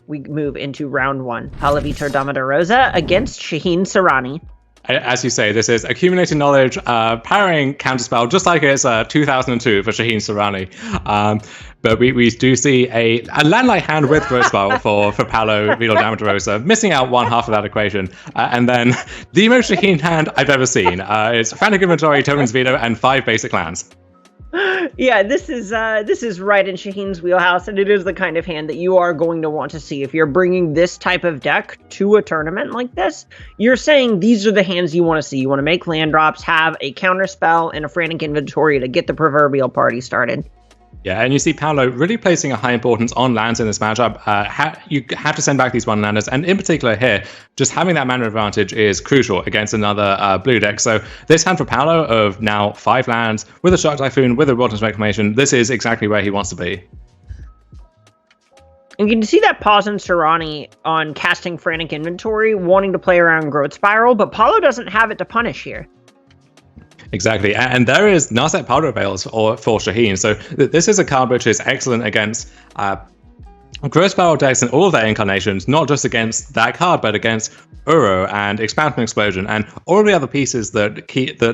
we move into round 1. Palavito Damo Rosa against Shaheen Soorani. As you say, this is accumulated knowledge, powering counterspell, just like it's 2002 for Shaheen Soorani. But we do see a landlight hand with growth spell for Palavito Damo Rosa, missing out one half of that equation. And then the most Shaheen hand I've ever seen. It's Frantic Inventory, Token's Veto, and 5 basic lands. Yeah, this is right in Shaheen's wheelhouse, and it is the kind of hand that you are going to want to see. If you're bringing this type of deck to a tournament like this, you're saying these are the hands you want to see. You want to make land drops, have a counter spell, and a Frantic Inventory to get the proverbial party started. Yeah, and you see Paolo really placing a high importance on lands in this matchup. You have to send back these one-landers, and in particular here, just having that mana advantage is crucial against another blue deck. So this hand for Paolo of now 5 lands, with a Shark Typhoon, with a Wilderness Reclamation, this is exactly where he wants to be. And you can see that pause in Soorani on casting Frantic Inventory, wanting to play around Growth Spiral, but Paolo doesn't have it to punish here. Exactly, and there is Narset Powder Veils for Shaheen, so this is a card which is excellent against Growth Spiral decks and all of their incarnations, not just against that card, but against Uro and Expansion Explosion and all of the other pieces that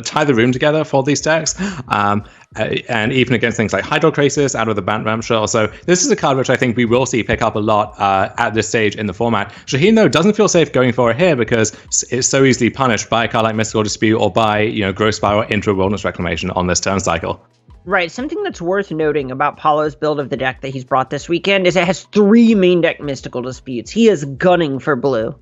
tie the room together for these decks, and even against things like Hydrocrisis out of the Bant Ramp Shell. So this is a card which I think we will see pick up a lot at this stage in the format. Shaheen, though, doesn't feel safe going for it here because it's so easily punished by a card like Mystical Dispute or by Growth Spiral into a Wilderness Reclamation on this turn cycle. Right, something that's worth noting about Paulo's build of the deck that he's brought this weekend is it has 3 main deck Mystical Disputes. He is gunning for blue.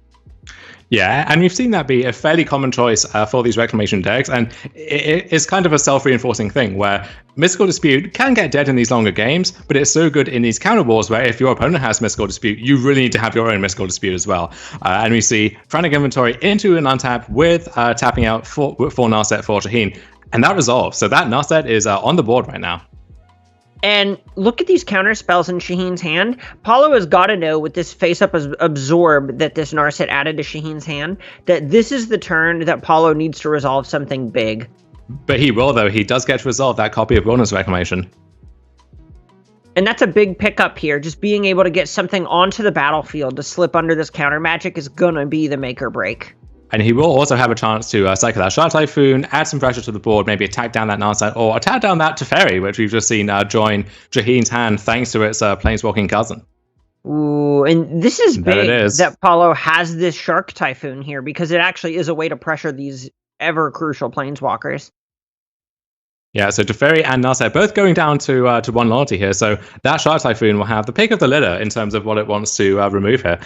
Yeah, and we've seen that be a fairly common choice for these Reclamation decks, and it's kind of a self-reinforcing thing where Mystical Dispute can get dead in these longer games, but it's so good in these counter wars where if your opponent has Mystical Dispute, you really need to have your own Mystical Dispute as well. And we see Frantic Inventory into an untap with tapping out for Narset for Shaheen, and that resolves. So that Narset is on the board right now. And look at these counter spells in Shaheen's hand. Paulo has got to know with this face-up absorb that this Narset added to Shaheen's hand, that this is the turn that Paulo needs to resolve something big. But he will, though. He does get to resolve that copy of Wilderness Reclamation. And that's a big pickup here. Just being able to get something onto the battlefield to slip under this counter magic is going to be the make or break. And he will also have a chance to cycle that Shark Typhoon, add some pressure to the board, maybe attack down that Narset, or attack down that Teferi, which we've just seen join Shaheen's hand thanks to its Planeswalking cousin. Ooh, and this is big that Paulo has this Shark Typhoon here, because it actually is a way to pressure these ever-crucial Planeswalkers. Yeah, so Teferi and Narset both going down to 1 loyalty here, so that Shark Typhoon will have the pick of the litter in terms of what it wants to remove here.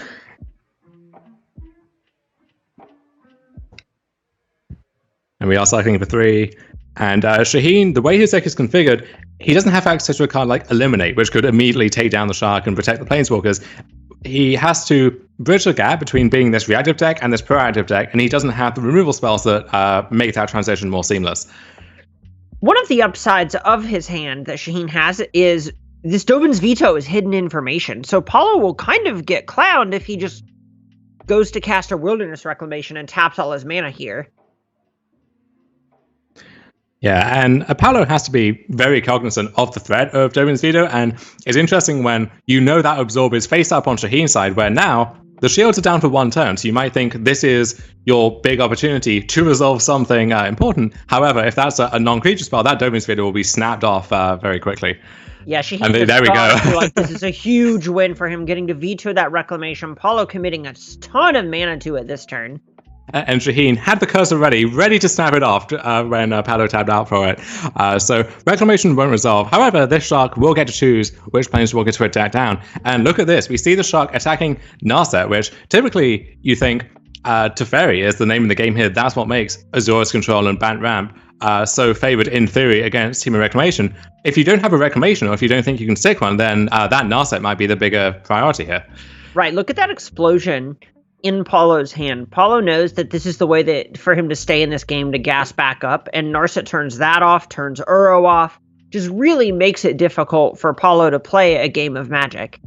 And we are cycling for 3. And Shaheen, the way his deck is configured, he doesn't have access to a card like Eliminate, which could immediately take down the Shark and protect the Planeswalkers. He has to bridge the gap between being this reactive deck and this proactive deck, and he doesn't have the removal spells that make that transition more seamless. One of the upsides of his hand that Shaheen has is this Dovin's Veto is hidden information. So Paulo will kind of get clowned if he just goes to cast a Wilderness Reclamation and taps all his mana here. Yeah, and Paulo has to be very cognizant of the threat of Dovin's Veto, and it's interesting when you know that Absorb is face up on Shaheen's side, where now the shields are down for 1 turn, so you might think this is your big opportunity to resolve something important. However, if that's a non-creature spell, that Dovin's Veto will be snapped off very quickly. Yeah, Shaheen, there we go. Like, this is a huge win for him, getting to veto that Reclamation. Paulo committing a ton of mana to it this turn. And Shaheen had the cursor ready to snap it off when Paulo tapped out for it. So Reclamation won't resolve. However, this Shark will get to choose which Planeswalker to attack down. And look at this. We see the Shark attacking Narset, which typically you think Teferi is the name of the game here. That's what makes Azura's Control and Bant Ramp so favored in theory against Team of Reclamation. If you don't have a Reclamation, or if you don't think you can stick one, then that Narset might be the bigger priority here. Right, look at that explosion in Paulo's hand. Paulo knows that this is the way that for him to stay in this game, to gas back up, and Narset turns that off, turns Uro off, just really makes it difficult for Paulo to play a game of Magic.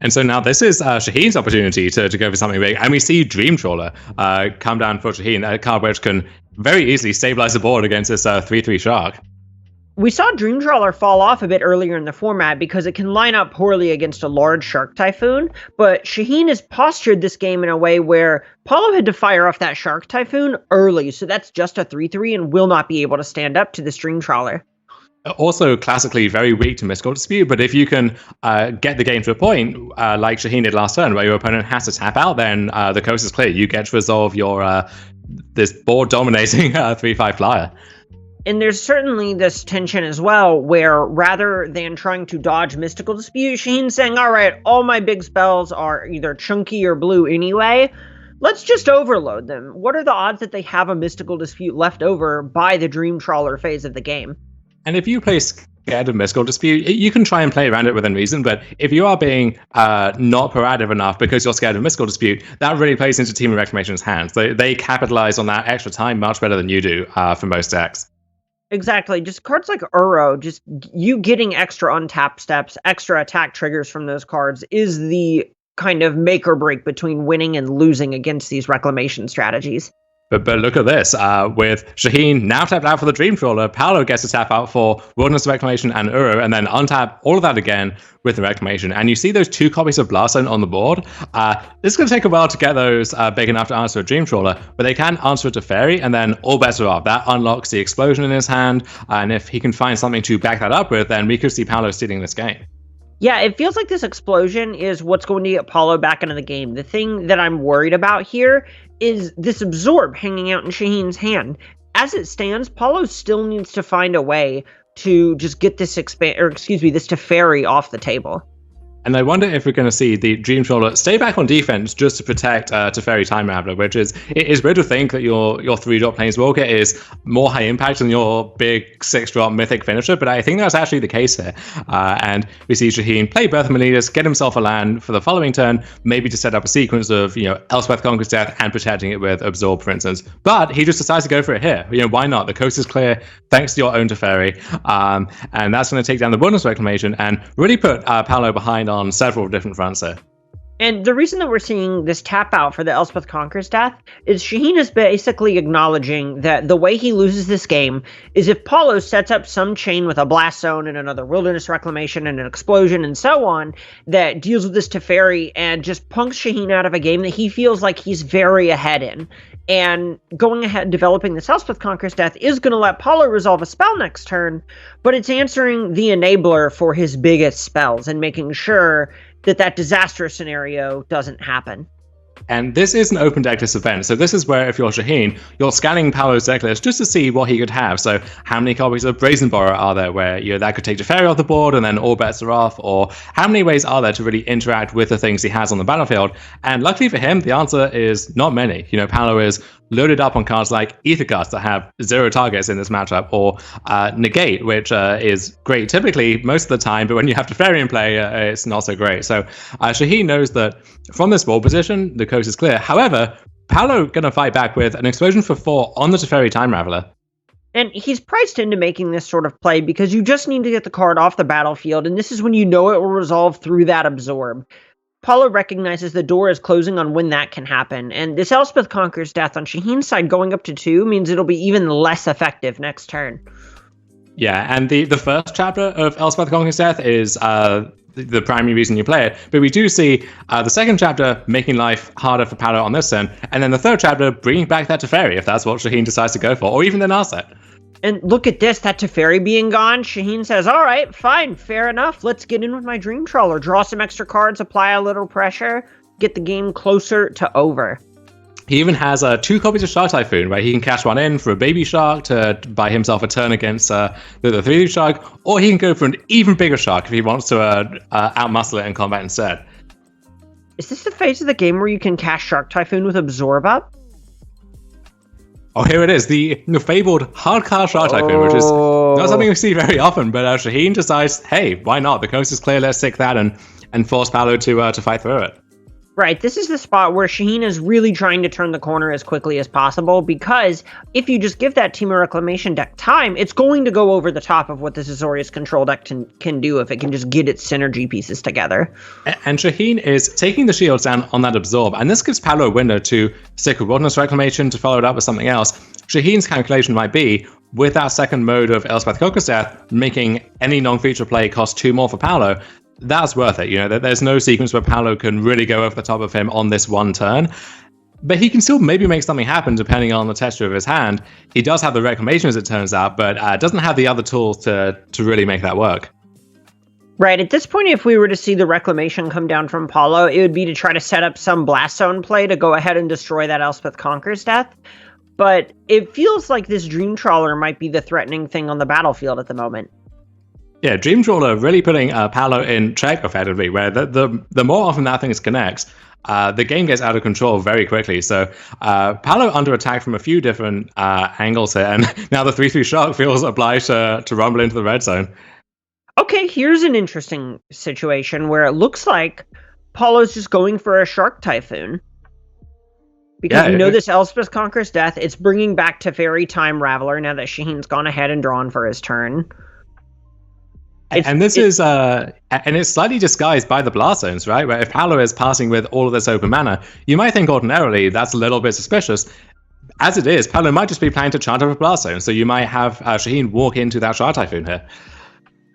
And so now this is Shaheen's opportunity to go for something big, and we see Dream Trawler come down for Shaheen, a card which can very easily stabilize the board against this 3/3 Shark. We saw Dream Trawler fall off a bit earlier in the format because it can line up poorly against a large Shark Typhoon, but Shaheen has postured this game in a way where Paulo had to fire off that Shark Typhoon early, so that's just a 3-3 and will not be able to stand up to this Dream Trawler. Also, classically very weak to Mystical Dispute, but if you can get the game to a point, like Shaheen did last turn, where your opponent has to tap out, then the coast is clear. You get to resolve your this board-dominating 3-5 flyer. And there's certainly this tension as well, where rather than trying to dodge Mystical Dispute, Shaheen's saying, all right, all my big spells are either chunky or blue anyway. Let's just overload them. What are the odds that they have a Mystical Dispute left over by the Dream Trawler phase of the game? And if you play scared of Mystical Dispute, you can try and play around it within reason, but if you are being not proactive enough because you're scared of Mystical Dispute, that really plays into Team of Reclamation's hands. They capitalize on that extra time much better than you do for most decks. Exactly. Just cards like Uro, just you getting extra untap steps, extra attack triggers from those cards is the kind of make or break between winning and losing against these reclamation strategies. But look at this. With Shaheen now tapped out for the Dream Trawler, Paulo gets to tap out for Wilderness Reclamation and Uro, and then untap all of that again with the Reclamation. And you see those 2 copies of Blast Zone on the board. This is going to take a while to get those big enough to answer a Dream Trawler, but they can answer it to Fairy, and then all bets are off. That unlocks the explosion in his hand, and if he can find something to back that up with, then we could see Paulo stealing this game. Yeah, it feels like this explosion is what's going to get Paulo back into the game. The thing that I'm worried about here is this Absorb hanging out in Shaheen's hand. As it stands, Paulo still needs to find a way to just get this this Teferi off the table. And I wonder if we're going to see the Dream Trawler stay back on defense just to protect Teferi Time Raveler, which is, it is weird to think that your 3-drop Planeswalker is more high impact than your big 6-drop Mythic finisher, but I think that's actually the case here. And we see Shaheen play Birth of Meletus, get himself a land for the following turn, maybe to set up a sequence of, Elspeth Conquers Death and protecting it with Absorb, for instance. But he just decides to go for it here. Why not? The coast is clear, thanks to your own Teferi. And that's going to take down the Wilderness Reclamation and really put Paulo behind on several different fronts there. And the reason that we're seeing this tap out for the Elspeth Conquers Death is Shaheen is basically acknowledging that the way he loses this game is if Paulo sets up some chain with a Blast Zone and another Wilderness Reclamation and an Explosion and so on that deals with this Teferi and just punks Shaheen out of a game that he feels like he's very ahead in. And going ahead developing this Elspeth Conquers Death is going to let Paulo resolve a spell next turn, but it's answering the enabler for his biggest spells and making sure that disastrous scenario doesn't happen. And this is an open deck list event, so this is where, if you're Shaheen, you're scanning Paulo's deck list just to see what he could have. So how many copies of Brazen Borrower are there where that could take Teferi off the board and then all bets are off, or how many ways are there to really interact with the things he has on the battlefield? And luckily for him, the answer is not many. Paulo is loaded up on cards like Ether Gust that have 0 targets in this matchup, or Negate, which is great typically most of the time, but when you have Teferi in play, it's not so great. So Shaheen knows that from this board position, the coast is clear. However, Paulo going to fight back with an Explosion for 4 on the Teferi Time Raveler. And he's priced into making this sort of play because you just need to get the card off the battlefield, and this is when you know it will resolve through that Absorb. Paulo recognizes the door is closing on when that can happen, and this Elspeth Conquers Death on Shaheen's side going up to 2 means it'll be even less effective next turn. Yeah, and the first chapter of Elspeth Conquers Death is the primary reason you play it, but we do see the second chapter making life harder for Paulo on this turn, and then the third chapter bringing back that Teferi, if that's what Shaheen decides to go for, or even the Narset. And look at this, that Teferi being gone. Shaheen says, all right, fine, fair enough. Let's get in with my Dream Trawler. Draw some extra cards, apply a little pressure, get the game closer to over. He even has 2 copies of Shark Typhoon, where he can cash one in for a baby shark to buy himself a turn against the 3-leaf shark, or he can go for an even bigger shark if he wants to outmuscle it in combat instead. Is this the phase of the game where you can cash Shark Typhoon with Absorb up? Oh, here it is, the fabled hard-cast Shark Typhoon, which is not something we see very often, but Shaheen decides, hey, why not? The coast is clear, let's take that and force Paulo to fight through it. Right, this is the spot where Shaheen is really trying to turn the corner as quickly as possible, because if you just give that Team of Reclamation deck time, it's going to go over the top of what this Azorius control deck can do if it can just get its synergy pieces together. And Shaheen is taking the shields down on that Absorb, and this gives Paulo a window to stick with Wilderness Reclamation to follow it up with something else. Shaheen's calculation might be, with that second mode of Elspeth Conqueror's Death, making any non-feature play cost 2 more for Paolo, that's worth it. There's no sequence where Paolo can really go over the top of him on this one turn. But he can still maybe make something happen depending on the texture of his hand. He does have the Reclamation, as it turns out, but doesn't have the other tools to really make that work. Right. At this point, if we were to see the Reclamation come down from Paolo, it would be to try to set up some Blast Zone play to go ahead and destroy that Elspeth Conqueror's Death. But it feels like this Dream Trawler might be the threatening thing on the battlefield at the moment. Yeah, Dream Trawler really putting Paolo in check effectively, where the more often that thing connects, the game gets out of control very quickly. So Paolo under attack from a few different angles here, and now the 3/3 Shark feels obliged to rumble into the red zone. Okay, here's an interesting situation where it looks like Paolo's just going for a Shark Typhoon. Because this Elspeth Conqueror's Death, it's bringing back Teferi Time Raveler now that Shaheen's gone ahead and drawn for his turn. And it's slightly disguised by the Blast Zones, right? Where if Paolo is passing with all of this open mana, you might think ordinarily that's a little bit suspicious. As it is, Paolo might just be planning to chant up a Blast Zone, so you might have Shaheen walk into that Shark Typhoon here.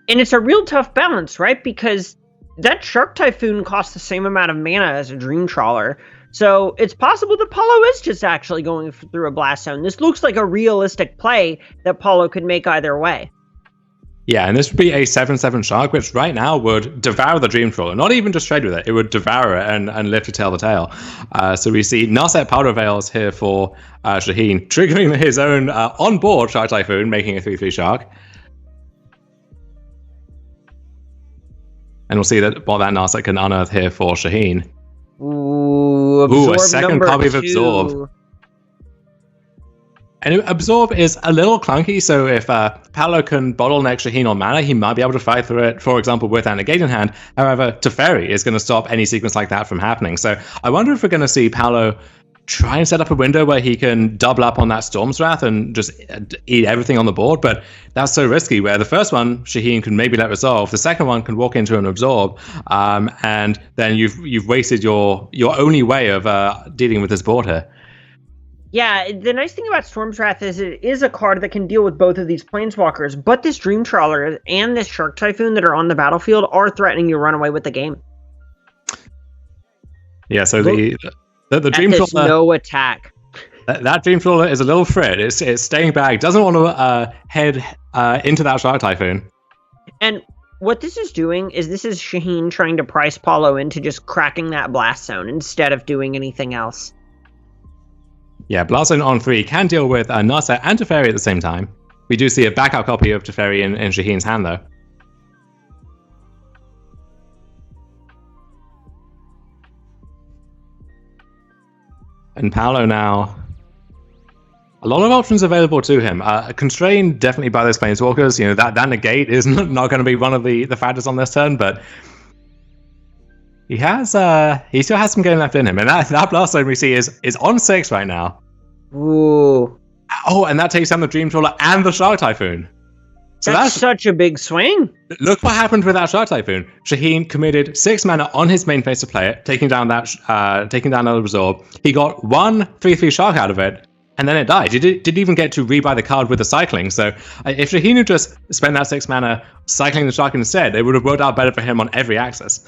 And it's a real tough balance, right? Because that Shark Typhoon costs the same amount of mana as a Dream Trawler. So it's possible that Paolo is just actually going through a Blast Zone. This looks like a realistic play that Paolo could make either way. Yeah, and this would be a 7/7 Shark, which right now would devour the Dream Trawler. Not even just trade with it. It would devour it and live to tell the tale. So we see Narset Powder Veils here for Shaheen, triggering his own on-board Shark Typhoon, making a 3/3 Shark. And we'll see what that Narset can unearth here for Shaheen. Ooh, a second copy of Absorb. And Absorb is a little clunky, so if Paolo can bottleneck Shaheen on mana, he might be able to fight through it, for example, with that negate in hand. However, Teferi is going to stop any sequence like that from happening. So I wonder if we're going to see Paolo try and set up a window where he can double up on that Storm's Wrath and just eat everything on the board, but that's so risky, where the first one, Shaheen can maybe let resolve, the second one can walk into an Absorb, and then you've wasted your only way of dealing with this board here. Yeah, the nice thing about Storm's Wrath is it is a card that can deal with both of these Planeswalkers, but this Dream Trawler and this Shark Typhoon that are on the battlefield are threatening you to run away with the game. Yeah, so the Dream Trawler... no attack. That Dream Trawler is a little frit. It's staying back, doesn't want to head into that Shark Typhoon. And what this is doing is this is Shaheen trying to price Paolo into just cracking that Blast Zone instead of doing anything else. Yeah, Blast Zone on 3 can deal with Narset and Teferi at the same time. We do see a backup copy of Teferi in Shaheen's hand, though. And Paolo now... a lot of options available to him. Constrained definitely by those Planeswalkers. That negate is not going to be one of the factors on this turn, but... He still has some game left in him, and that Blast Zone we see is on 6 right now. Ooh. Oh, and that takes down the Dream Trawler and the Shark Typhoon. So that's such a big swing. Look what happened with that Shark Typhoon. Shaheen committed 6 mana on his main phase to play it, taking down another Absorb. He got 1 3/3 Shark out of it, and then it died. He didn't even get to rebuy the card with the cycling. So if Shaheen had just spent that 6 mana cycling the Shark instead, it would have worked out better for him on every axis.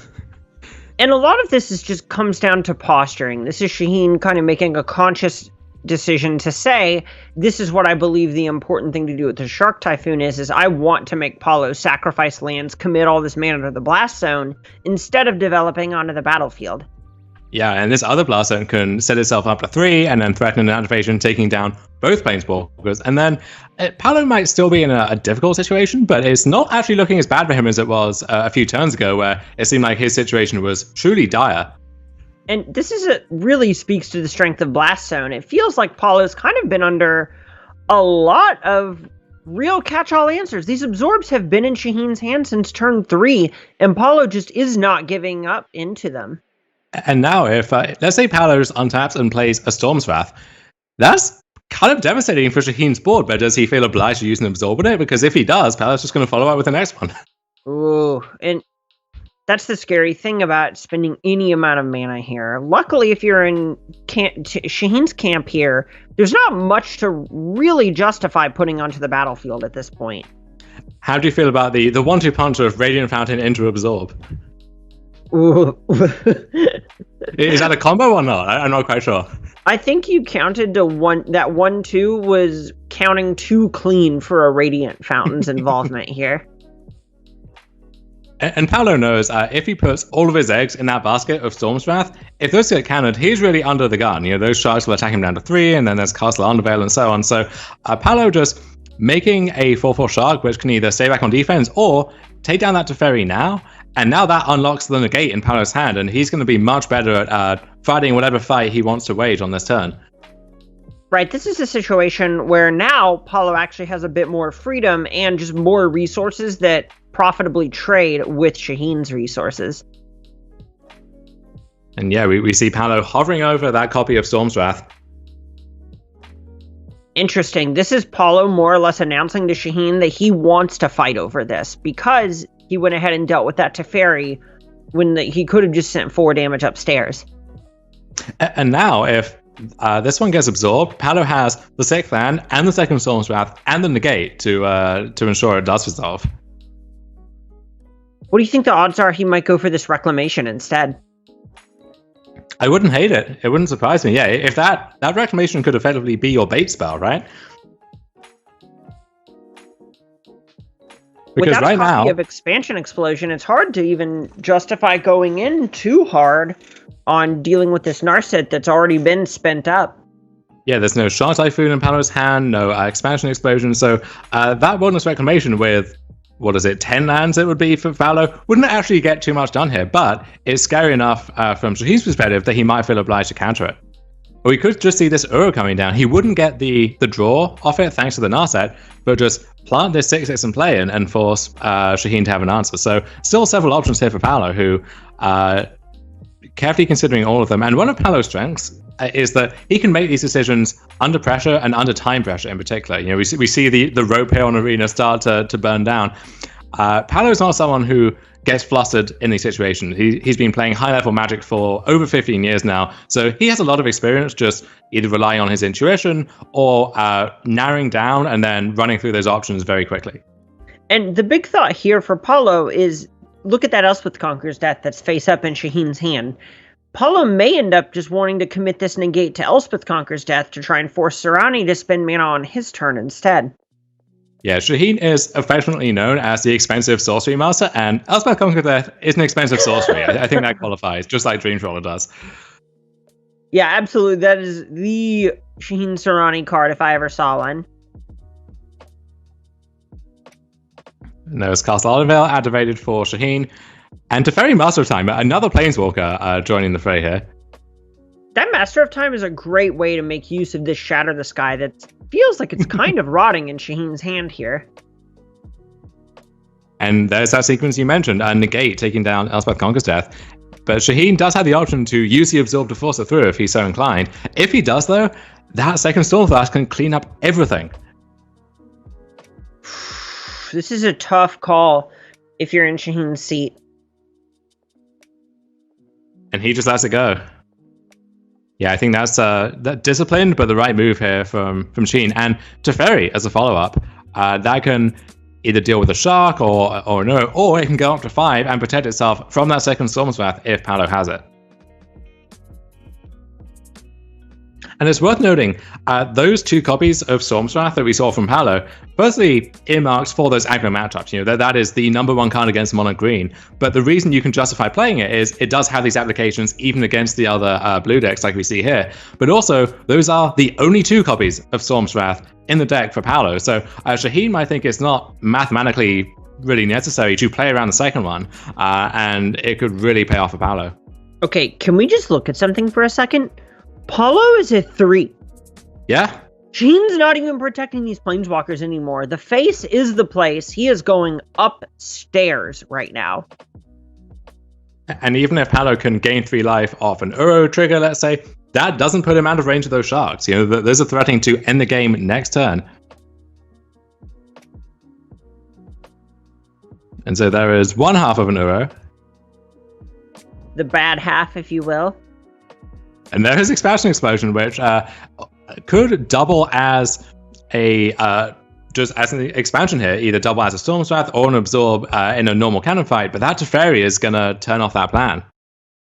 And a lot of this just comes down to posturing. This is Shaheen kind of making a conscious decision to say, this is what I believe the important thing to do with the Shark Typhoon is I want to make Paolo sacrifice lands, commit all this mana to the Blast Zone, instead of developing onto the battlefield. Yeah, and this other Blast Zone can set itself up to 3 and then threaten an activation, taking down both Planeswalkers. And then Paolo might still be in a difficult situation, but it's not actually looking as bad for him as it was a few turns ago, where it seemed like his situation was truly dire. And this really speaks to the strength of Blast Zone. It feels like Paolo's kind of been under a lot of real catch-all answers. These Absorbs have been in Shaheen's hand since turn 3, and Paolo just is not giving up into them. And now, if let's say Paolo untaps and plays a Storm's Wrath, that's kind of devastating for Shaheen's board, but does he feel obliged to use an Absorb in it? Because if he does, Paolo's just going to follow up with the next one. Ooh, and That's the scary thing about spending any amount of mana here. Luckily, if you're in Shaheen's camp here, there's not much to really justify putting onto the battlefield at this point. How do you feel about the 1-2 punch of Radiant Fountain into Absorb? Ooh. Is that a combo or not? I'm not quite sure. I think you counted to one. That 1-2 was counting too clean for a Radiant Fountain's involvement here. And Paolo knows if he puts all of his eggs in that basket of Storm's Wrath, if those get countered, he's really under the gun. Those sharks will attack him down to 3, and then there's Castle Undervale and so on. So Paolo just making a 4/4 shark, which can either stay back on defense or take down that Teferi now. And now that unlocks the negate in Paolo's hand, and he's going to be much better at fighting whatever fight he wants to wage on this turn. Right, this is a situation where now Paolo actually has a bit more freedom and just more resources that profitably trade with Shaheen's resources. And yeah, we see Paolo hovering over that copy of Storm's Wrath. Interesting. This is Paolo more or less announcing to Shaheen that he wants to fight over this because he went ahead and dealt with that Teferi when he could have just sent 4 damage upstairs. And now, if this one gets absorbed, Paolo has the 6th land and the 2nd Storm's Wrath and the negate to ensure it does resolve. What do you think the odds are he might go for this Reclamation instead? I wouldn't hate it. It wouldn't surprise me. Yeah, if that Reclamation could effectively be your bait spell, right? Because without right a copy now of Expansion Explosion, it's hard to even justify going in too hard on dealing with this Narset that's already been spent up. Yeah, there's no Shark Typhoon in Paolo's hand, no Expansion Explosion, so that Wilderness Reclamation with, 10 lands it would be for Paolo, wouldn't actually get too much done here, but it's scary enough from Shaheen's perspective that he might feel obliged to counter it. Or we could just see this Uro coming down. He wouldn't get the draw off it thanks to the Narset, but just plant this 6/6 and play in and force Shaheen to have an answer. So still several options here for Paolo, who carefully considering all of them. And one of Paolo's strengths is that he can make these decisions under pressure and under time pressure in particular. We see the rope here on Arena start to burn down. Paolo's not someone who gets flustered in these situations. He's been playing high-level Magic for over 15 years now, so he has a lot of experience just either relying on his intuition or narrowing down and then running through those options very quickly. And the big thought here for Paolo is, look at that Elspeth Conqueror's Death that's face up in Shaheen's hand. Paolo may end up just wanting to commit this negate to Elspeth Conqueror's Death to try and force Soorani to spend mana on his turn instead. Yeah, Shaheen is affectionately known as the expensive sorcery master, and Elspeth Conqueror's Death is an expensive sorcery. I think that qualifies, just like Dreamtrawler does. Yeah, absolutely. That is the Shaheen Soorani card if I ever saw one. And there's Castle Undervale activated for Shaheen. And Teferi Master of Time, another Planeswalker joining the fray here. That Master of Time is a great way to make use of this Shatter the Sky that feels like it's kind of rotting in Shaheen's hand here. And there's that sequence you mentioned, negate taking down Elspeth Conqueror's Death. But Shaheen does have the option to use the Absorb to force it through if he's so inclined. If he does, though, that second Stormflash can clean up everything. This is a tough call if you're in Shaheen's seat. And he just lets it go. Yeah, I think that's that disciplined, but the right move here from Shaheen. And Teferi, as a follow-up, that can either deal with a Shark or no, or it can go up to 5 and protect itself from that second Storm's Wrath if Paolo has it. And it's worth noting, those 2 copies of Storm's Wrath that we saw from Paolo, firstly, earmarks for those aggro matchups. That is the number 1 card against mono green. But the reason you can justify playing it is it does have these applications even against the other blue decks like we see here. But also, those are the only 2 copies of Storm's Wrath in the deck for Paolo. So Shaheen might think it's not mathematically really necessary to play around the second one, and it could really pay off for Paolo. Okay, can we just look at something for a second? Paolo is at 3. Yeah. Shaheen's not even protecting these Planeswalkers anymore. The face is the place. He is going upstairs right now. And even if Paolo can gain 3 life off an Uro trigger, let's say, that doesn't put him out of range of those Sharks. Those are threatening to end the game next turn. And so there is one half of an Uro. the bad half, if you will. And there is Expansion Explosion, which could double as a just as an expansion here, either double as a Storm's Wrath or an Absorb in a normal cannon fight. But that Teferi is going to turn off that plan.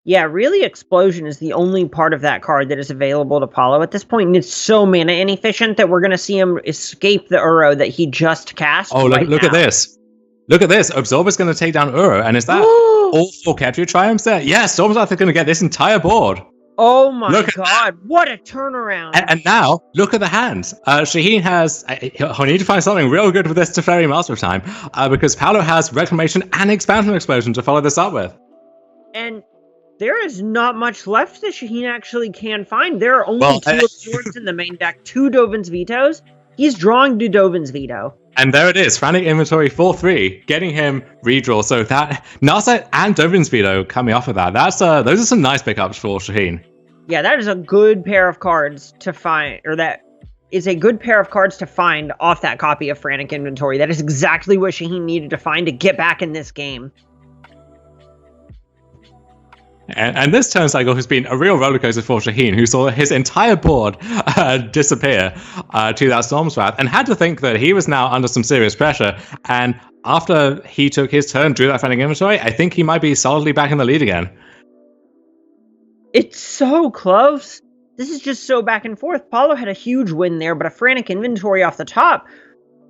Yeah, really, Explosion is the only part of that card that is available to Paulo at this point, and it's so mana inefficient that we're going to see him escape the Uro that he just cast. Oh, look at this. Look at this. Absorb is going to take down Uro, and is that all 4 Ketria Triumphs there? Yeah, Storm's Wrath are going to get this entire board. Oh my god, what a turnaround. And now, look at the hands. Shaheen has... He'll need to find something real good with this Teferi Master of Time, because Paulo has Reclamation and Expansion Explosion to follow this up with. And there is not much left that Shaheen actually can find. There are only 2 Absorbs in the main deck, 2 Dovin's Vetoes. He's drawing to Dovin's Veto. And there it is, Frantic Inventory 4-3, getting him redraw. So that Narset and Dovin's Veto coming off of that. Those are some nice pickups for Shaheen. Yeah, that is a good pair of cards to find, or that is a good pair of cards to find off that copy of Frantic Inventory. That is exactly what Shaheen needed to find to get back in this game. And this turn cycle has been a real rollercoaster for Shaheen, who saw his entire board disappear to that Storm's Wrath, and had to think that he was now under some serious pressure. And after he took his turn, drew that Frantic Inventory, I think he might be solidly back in the lead again. It's so close. This is just so back and forth. Paulo had a huge win there, but a Frantic Inventory off the top,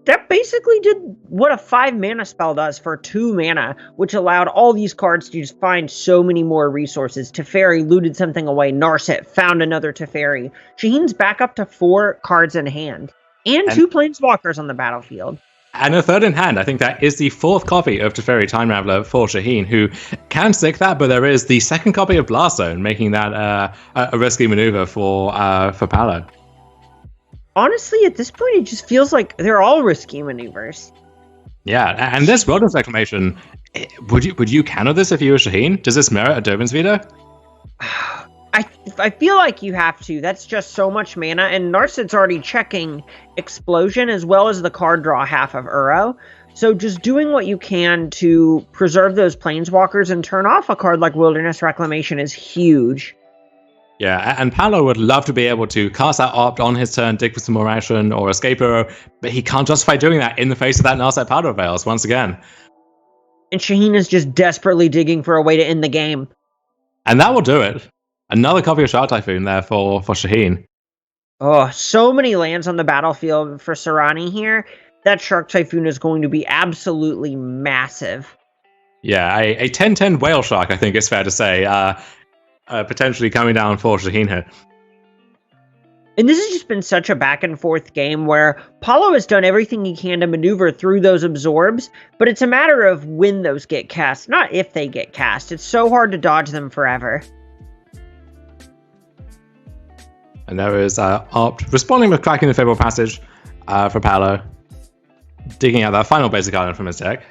that basically did what a 5 mana spell does for 2 mana, which allowed all these cards to just find so many more resources. Teferi looted something away. Narset found another Teferi. Shaheen's back up to 4 cards in hand. And 2 Planeswalkers on the battlefield. And a third in hand. I think that is the 4th copy of Teferi Time Raveler for Shaheen, who can stick that, but there is the 2nd copy of Blast Zone, making that a risky maneuver for Paulo. Honestly, at this point, it just feels like they're all risky maneuvers. Yeah, and this Wilderness Reclamation, would you counter this if you were Shaheen? Does this merit a Dovin's Veto? I feel like you have to. That's just so much mana, and Narset's already checking Explosion as well as the card draw half of Uro. So just doing what you can to preserve those Planeswalkers and turn off a card like Wilderness Reclamation is huge. Yeah, and Paulo would love to be able to cast that Opt on his turn, dig for some more action, or escape Uro, but he can't justify doing that in the face of that Narset Powder Veils once again. And Shaheen is just desperately digging for a way to end the game. And that will do it. Another copy of Shark Typhoon there for Shaheen. Oh, so many lands on the battlefield for Soorani here. That Shark Typhoon is going to be absolutely massive. Yeah, a 10-10 Whale Shark, I think it's fair to say. Potentially coming down for Shaheen here. And this has just been such a back and forth game where Paulo has done everything he can to maneuver through those absorbs, but it's a matter of when those get cast, not if they get cast. It's so hard to dodge them forever. And there is Opt responding with cracking the Fable Passage for Paulo, digging out that final basic island from his deck.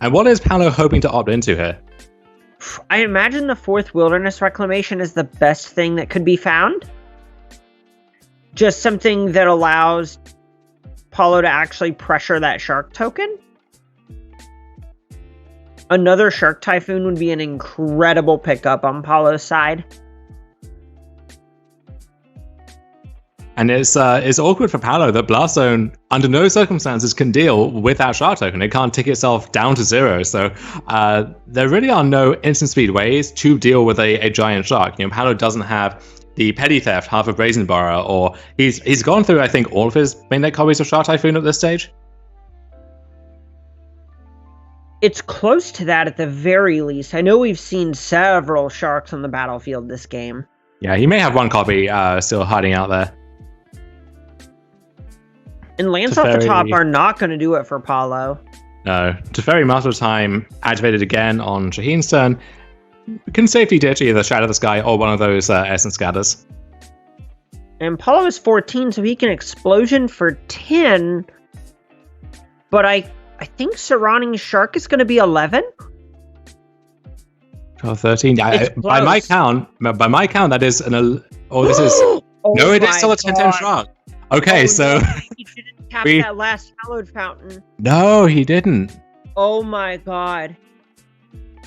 And what is Paulo hoping to opt into here? I imagine the 4th Wilderness Reclamation is the best thing that could be found. Just something that allows Paulo to actually pressure that Shark token. Another Shark Typhoon would be an incredible pickup on Paulo's side. And it's awkward for Paulo that Blast Zone, under no circumstances, can deal with that Shark token. It can't tick itself down to 0. So there really are no instant speed ways to deal with a giant shark. You know, Paulo doesn't have the Petty Theft, half of Brazen Borrower, or he's gone through, I think, all of his main deck copies of Shark Typhoon at this stage. It's close to that at the very least. I know we've seen several sharks on the battlefield this game. Yeah, he may have one copy still hiding out there. And lands off the top are not going to do it for Paulo. No. Teferi Master of Time activated again on Shaheen's turn. Can safely ditch either Shadow of the Sky or one of those Essence Scatters. And Paulo is 14, so he can Explosion for 10. But I think Soorani's Shark is going to be 11. 12, 13. By my count, that is an... Oh, this is... no, it is still a 10-10 Shark. Okay, so... No, he didn't tap that last Hallowed Fountain. No, he didn't. Oh my god.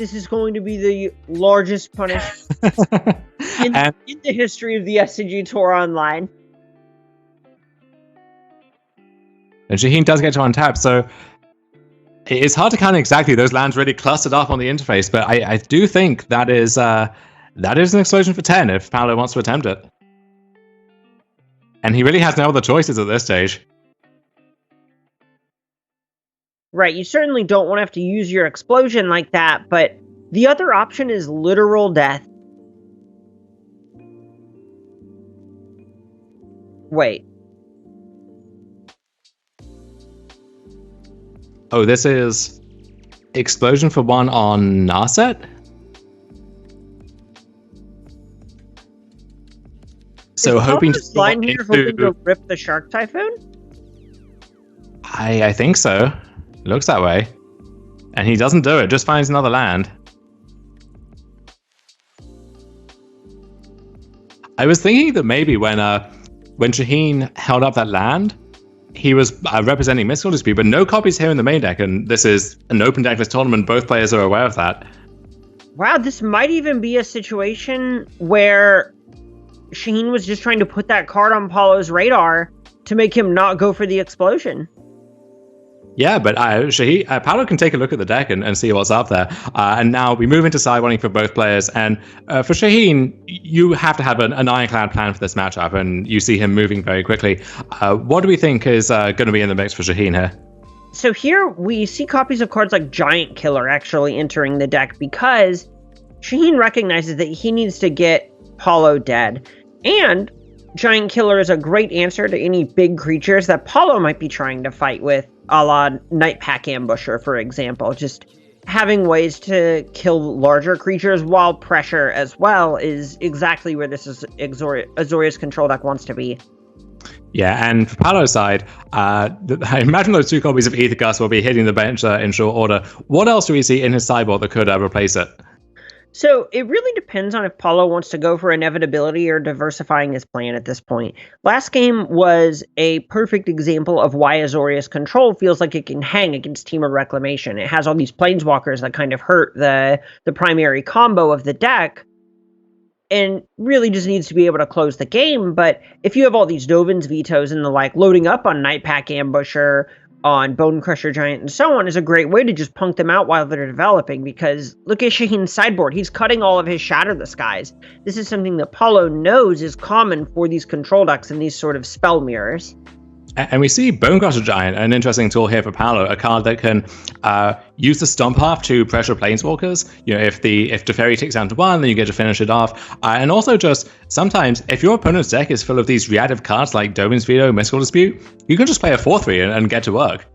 this is going to be the largest punishment in the history of the SCG Tour Online. And Shaheen does get to untap, so it's hard to count exactly. Those lands really clustered up on the interface, but I do think that is an explosion for 10 if Paolo wants to attempt it. And he really has no other choices at this stage. Right, you certainly don't want to have to use your explosion like that, but the other option is literal death. Wait. Oh, this is explosion for 1 on Narset? So is hoping to line here hoping to rip the Shark Typhoon? I think so. Looks that way. And he doesn't do it, just finds another land. I was thinking that maybe when Shaheen held up that land, he was representing Mystical Dispute, but no copies here in the main deck, and this is an open deckless tournament. Both players are aware of that. Wow, this might even be a situation where Shaheen was just trying to put that card on Paulo's radar to make him not go for the explosion. Yeah, but Paolo can take a look at the deck and see what's up there. And now we move into sidewinding for both players. And for Shaheen, you have to have an ironclad plan for this matchup, and you see him moving very quickly. What do we think is going to be in the mix for Shaheen here? So here we see copies of cards like Giant Killer actually entering the deck because Shaheen recognizes that he needs to get Paulo dead. And Giant Killer is a great answer to any big creatures that Paulo might be trying to fight with, a la Nightpack Ambusher, for example. Just having ways to kill larger creatures while pressure as well is exactly where this is Azorius control deck wants to be. Yeah, and for Paolo's side, I imagine those 2 copies of Aether Gust will be hitting the bench in short order. What else do we see in his sideboard that could replace it? So it really depends on if Paulo wants to go for inevitability or diversifying his plan at this point. Last game was a perfect example of why Azorius Control feels like it can hang against Temur Reclamation. It has all these planeswalkers that kind of hurt the primary combo of the deck, and really just needs to be able to close the game. But if you have all these Dovin's Vetoes and the like loading up on Nightpack Ambusher, on Bone Crusher Giant, and so on, is a great way to just punk them out while they're developing, because look at Shaheen's sideboard. He's cutting all of his Shatter the Skies. This is something that Paulo knows is common for these control decks and these sort of spell mirrors. And we see Bone Crusher Giant, an interesting tool here for Paolo, a card that can use the Stomp Half to pressure Planeswalkers. You know, if Teferi ticks down to 1, then you get to finish it off. And also just, sometimes, if your opponent's deck is full of these reactive cards like Dovin's Veto, Mystical Dispute, you can just play a 4/3 and get to work.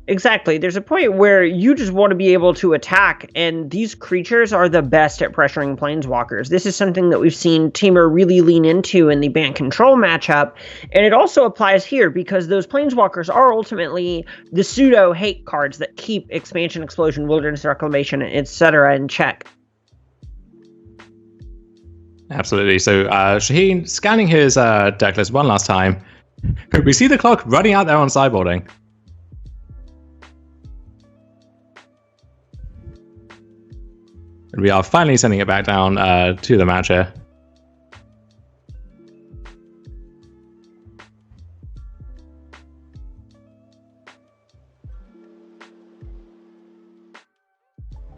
Exactly. There's a point where you just want to be able to attack, and these creatures are the best at pressuring planeswalkers. This is something that we've seen Temur really lean into in the Bant Control matchup, and it also applies here because those planeswalkers are ultimately the pseudo-hate cards that keep Expansion, Explosion, Wilderness Reclamation, etc. in check. Absolutely. So Shaheen scanning his deck list one last time. We see the clock running out there on sideboarding. And we are finally sending it back down to the match here.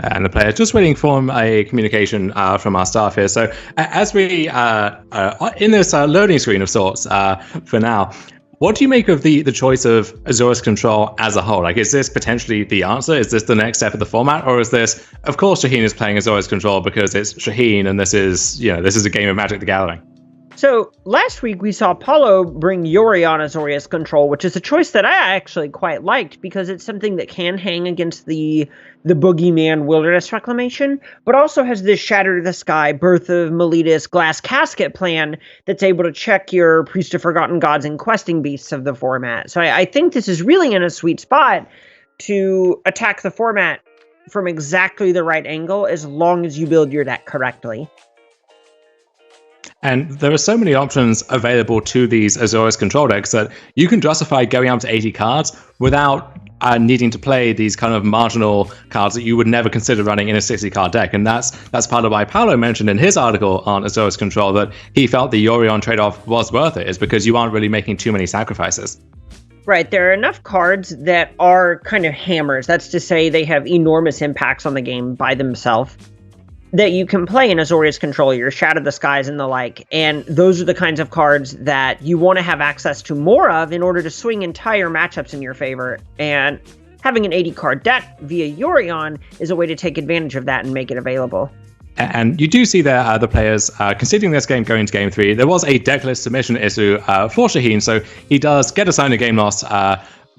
And the player just waiting for a communication from our staff here. So as we in this loading screen of sorts for now, what do you make of the choice of Azorius Control as a whole? Like, is this potentially the answer? Is this the next step of the format? Or is this, of course, Shaheen is playing Azorius Control because it's Shaheen and this is a game of Magic the Gathering? So last week we saw Paulo bring Yori on Azorius Control, which is a choice that I actually quite liked because it's something that can hang against the Boogeyman Wilderness Reclamation, but also has this Shatter the Sky, Birth of Meletus, Glass Casket plan that's able to check your Priest of Forgotten Gods and Questing Beasts of the format. So I think this is really in a sweet spot to attack the format from exactly the right angle as long as you build your deck correctly. And there are so many options available to these Azorius Control decks that you can justify going up to 80 cards without needing to play these kind of marginal cards that you would never consider running in a 60-card deck. And that's part of why Paolo mentioned in his article on Azorius Control that he felt the Yorion trade-off was worth it, is because you aren't really making too many sacrifices. Right, there are enough cards that are kind of hammers. That's to say they have enormous impacts on the game by themselves that you can play in Azorius Control, your Shadow the Skies and the like, and those are the kinds of cards that you want to have access to more of in order to swing entire matchups in your favor, and having an 80-card deck via Yorion is a way to take advantage of that and make it available. And you do see there the players considering this game going to Game 3. There was a decklist submission issue for Shaheen, so he does get assigned a game loss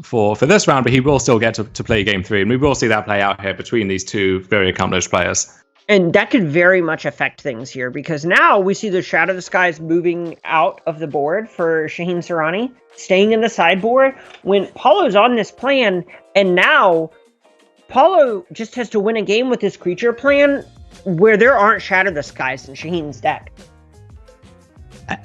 for this round, but he will still get to play Game 3, and we will see that play out here between these two very accomplished players. And that could very much affect things here, because now we see the Shadow of the Skies moving out of the board for Shaheen Soorani, staying in the sideboard when Paulo's on this plan, and now Paulo just has to win a game with his creature plan where there aren't Shadow of the Skies in Shaheen's deck.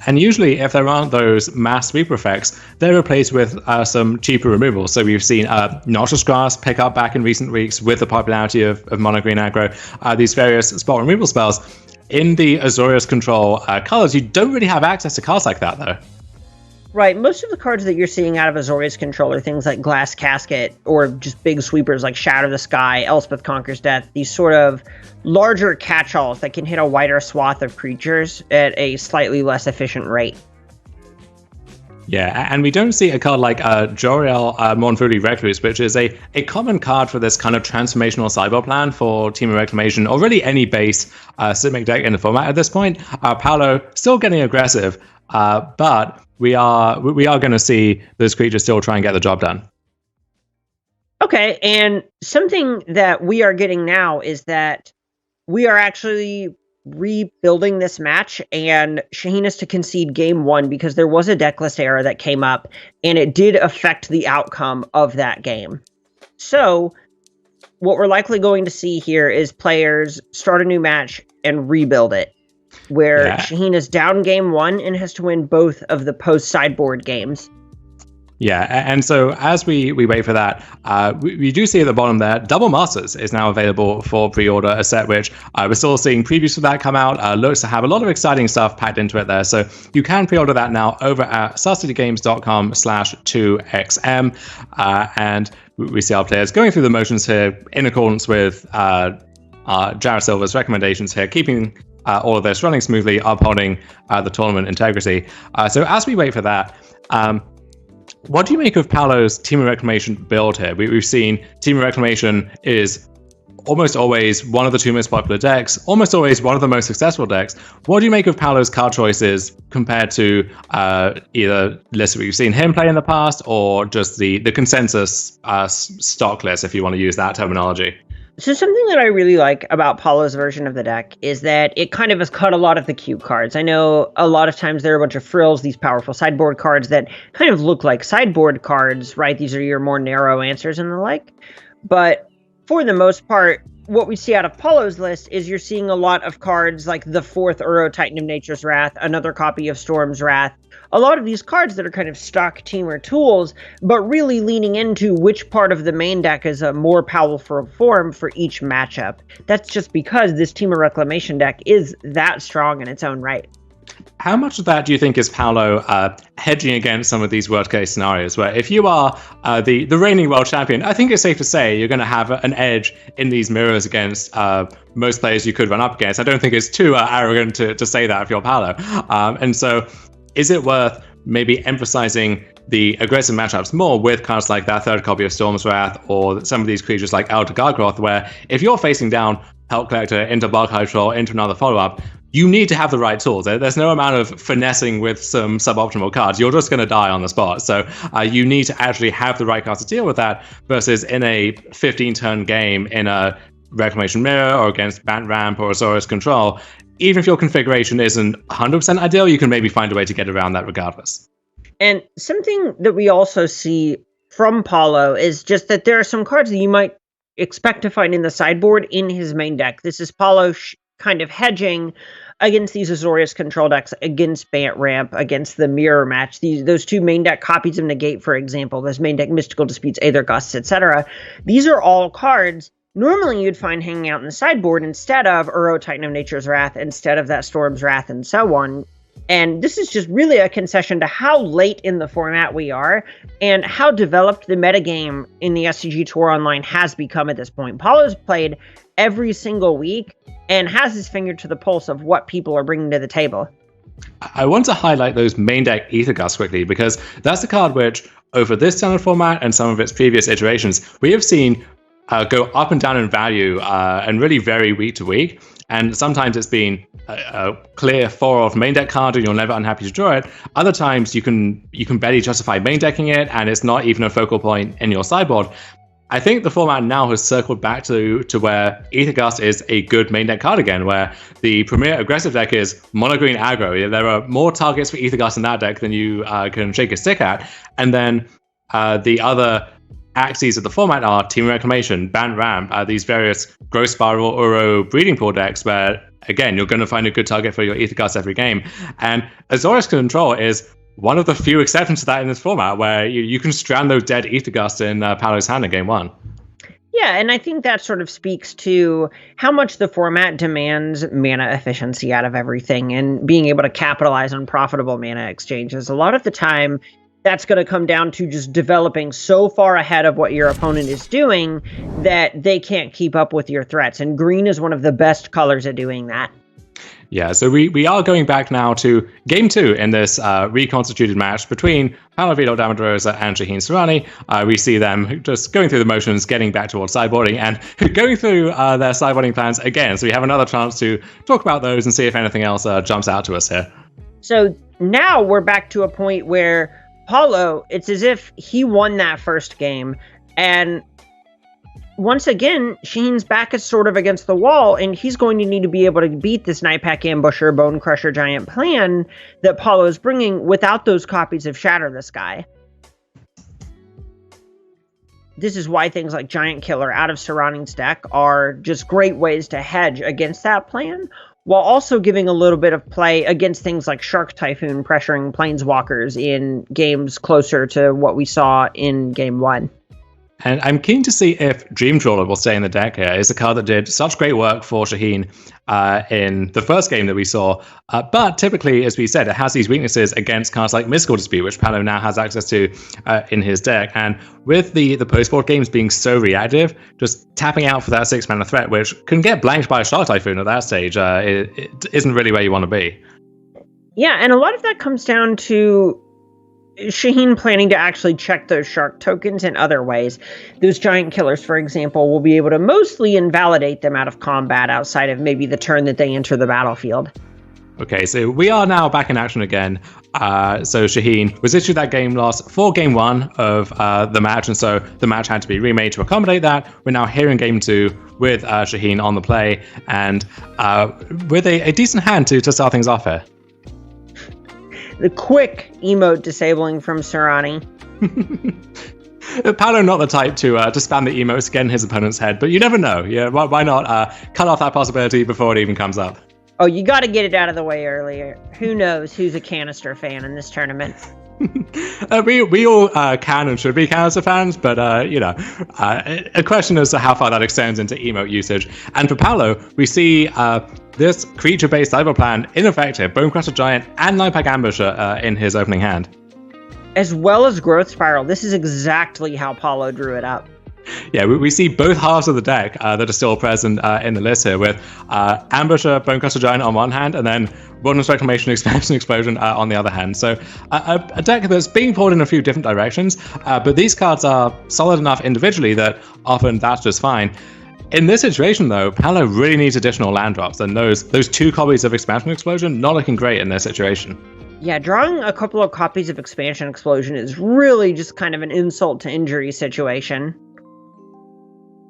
And usually, if there aren't those mass sweeper effects, they're replaced with some cheaper removals. So we've seen Noxious Grass pick up back in recent weeks with the popularity of mono green aggro. These various spot removal spells. In the Azorius Control colors, you don't really have access to cards like that, though. Right, most of the cards that you're seeing out of Azorius Control are things like Glass Casket, or just big sweepers like Shadow of the Sky, Elspeth Conquers Death, these sort of larger catch-alls that can hit a wider swath of creatures at a slightly less efficient rate. Yeah, and we don't see a card like Joriel Mournfuli Recluse, which is a common card for this kind of transformational sideboard plan for Team of Reclamation, or really any base Simic deck in the format at this point. Paolo still getting aggressive, but we are going to see this creature still try and get the job done. Okay, and something that we are getting now is that we are actually rebuilding this match, and Shaheen is to concede game 1 because there was a decklist error that came up, and it did affect the outcome of that game. So what we're likely going to see here is players start a new match and rebuild it, where Shaheen is down game 1 and has to win both of the post-sideboard games. Yeah, and so as we wait for that, we do see at the bottom there, Double Masters is now available for pre-order, a set which we're still seeing previews for that come out. Looks to have a lot of exciting stuff packed into it there. So you can pre-order that now over at starcitygames.com/2xm. And we see our players going through the motions here in accordance with Jared Silver's recommendations here, keeping all of this running smoothly, upholding the tournament integrity. So as we wait for that, what do you make of Paolo's Team of Reclamation build here? We've seen Team of Reclamation is almost always one of the two most popular decks, almost always one of the most successful decks. What do you make of Paolo's card choices compared to either lists we've seen him play in the past, or just the consensus stock list, if you want to use that terminology? So something that I really like about Paulo's version of the deck is that it kind of has cut a lot of the cute cards. I know a lot of times there are a bunch of frills, these powerful sideboard cards that kind of look like sideboard cards, right? These are your more narrow answers and the like. But for the most part, what we see out of Paulo's list is you're seeing a lot of cards like the 4th Uro Titan of Nature's Wrath, another copy of Storm's Wrath, a lot of these cards that are kind of stock teamer tools, but really leaning into which part of the main deck is a more powerful form for each matchup. That's just because this Team of Reclamation deck is that strong in its own right. How much of that do you think is Paolo hedging against some of these worst-case scenarios, where if you are the reigning world champion, I think it's safe to say you're going to have an edge in these mirrors against most players you could run up against. I don't think it's too arrogant to say that if you're Paolo. And so is it worth maybe emphasizing the aggressive matchups more with cards like that 3rd copy of Storm's Wrath, or some of these creatures like Elder Gargoth, where if you're facing down Help Collector into Bulk Control into another follow-up, you need to have the right tools. There's no amount of finessing with some suboptimal cards. You're just going to die on the spot. So you need to actually have the right cards to deal with that, versus in a 15-turn game in a Reclamation Mirror or against Bant Ramp or Azorius Control, even if your configuration isn't 100% ideal, you can maybe find a way to get around that regardless. And something that we also see from Paulo is just that there are some cards that you might expect to find in the sideboard in his main deck. This is Paulo kind of hedging against these Azorius control decks, against Bant Ramp, against the Mirror Match, those 2 main deck copies of Negate, for example, those main deck Mystical Disputes, Aether Gusts, etc. These are all cards normally you'd find hanging out in the sideboard instead of Uro Titan of Nature's Wrath, instead of that Storm's Wrath, and so on. And this is just really a concession to how late in the format we are and how developed the metagame in the SCG Tour Online has become at this point. Paulo's played every single week and has his finger to the pulse of what people are bringing to the table. I want to highlight those main deck Aether Gusts quickly, because that's a card which, over this standard format and some of its previous iterations, we have seen go up and down in value and really vary week to week. And sometimes it's been a clear 4-off main deck card and you're never unhappy to draw it. Other times you can barely justify main decking it and it's not even a focal point in your sideboard. I think the format now has circled back to where Aether Gust is a good main deck card again, where the premier aggressive deck is mono green aggro. There are more targets for Aether Gust in that deck than you can shake a stick at. And then the other axes of the format are Team Reclamation, Bant Ramp, these various Growth Spiral, Uro, Breeding Pool decks where, again, you're going to find a good target for your Aether Gust every game. And Azorius Control is one of the few exceptions to that in this format, where you can strand those dead Aether Gusts in Paolo's hand in game 1. Yeah, and I think that sort of speaks to how much the format demands mana efficiency out of everything and being able to capitalize on profitable mana exchanges. A lot of the time, that's going to come down to just developing so far ahead of what your opponent is doing that they can't keep up with your threats. And green is one of the best colors at doing that. Yeah, so we are going back now to game 2 in this reconstituted match between Paolo Vito Rosa and Shaheen Soorani. We see them just going through the motions, getting back towards sideboarding, and going through their sideboarding plans again. So we have another chance to talk about those and see if anything else jumps out to us here. So now we're back to a point where Paulo, it's as if he won that first game, and once again, Sheen's back is sort of against the wall, and he's going to need to be able to beat this Nightpack Ambusher, Bone Crusher Giant plan that Paulo is bringing without those copies of Shatter the Sky. This is why things like Giant Killer out of Soorani's deck are just great ways to hedge against that plan, while also giving a little bit of play against things like Shark Typhoon pressuring Planeswalkers in games closer to what we saw in Game 1. And I'm keen to see if Dream Trawler will stay in the deck here. It's a card that did such great work for Shaheen in the first game that we saw. But typically, as we said, it has these weaknesses against cards like Mystical Dispute, which Paolo now has access to in his deck. And with the post-board games being so reactive, just tapping out for that 6-mana threat, which can get blanked by a Shark Typhoon at that stage, it isn't really where you want to be. Yeah, and a lot of that comes down to Shaheen planning to actually check those shark tokens in other ways. Those Giant Killers, for example, will be able to mostly invalidate them out of combat outside of maybe the turn that they enter the battlefield. Okay, so we are now back in action again. So Shaheen was issued that game loss for game 1 of the match, and so the match had to be remade to accommodate that. We're now here in game 2 with Shaheen on the play, and with a decent hand to start things off here. The quick emote disabling from Soorani. Paolo not the type to spam the emotes, get in his opponent's head, but you never know. Yeah, why not cut off that possibility before it even comes up? Oh, you got to get it out of the way earlier. Who knows who's a Canister fan in this tournament? We all can and should be Canister fans, but a question as to how far that extends into emote usage. And for Paolo, we see this creature-based cyber plan ineffective, Bone Crusher Giant and Nightpack Ambusher in his opening hand. As well as Growth Spiral. This is exactly how Paulo drew it up. Yeah, we see both halves of the deck that are still present in the list here, with Ambusher, Bone Crusher Giant on one hand, and then Wilderness Reclamation, Expansion Explosion on the other hand. So a deck that's being pulled in a few different directions, but these cards are solid enough individually that often that's just fine. In this situation, though, Paolo really needs additional land drops, and those 2 copies of Expansion Explosion not looking great in this situation. Yeah, drawing a couple of copies of Expansion Explosion is really just kind of an insult to injury situation.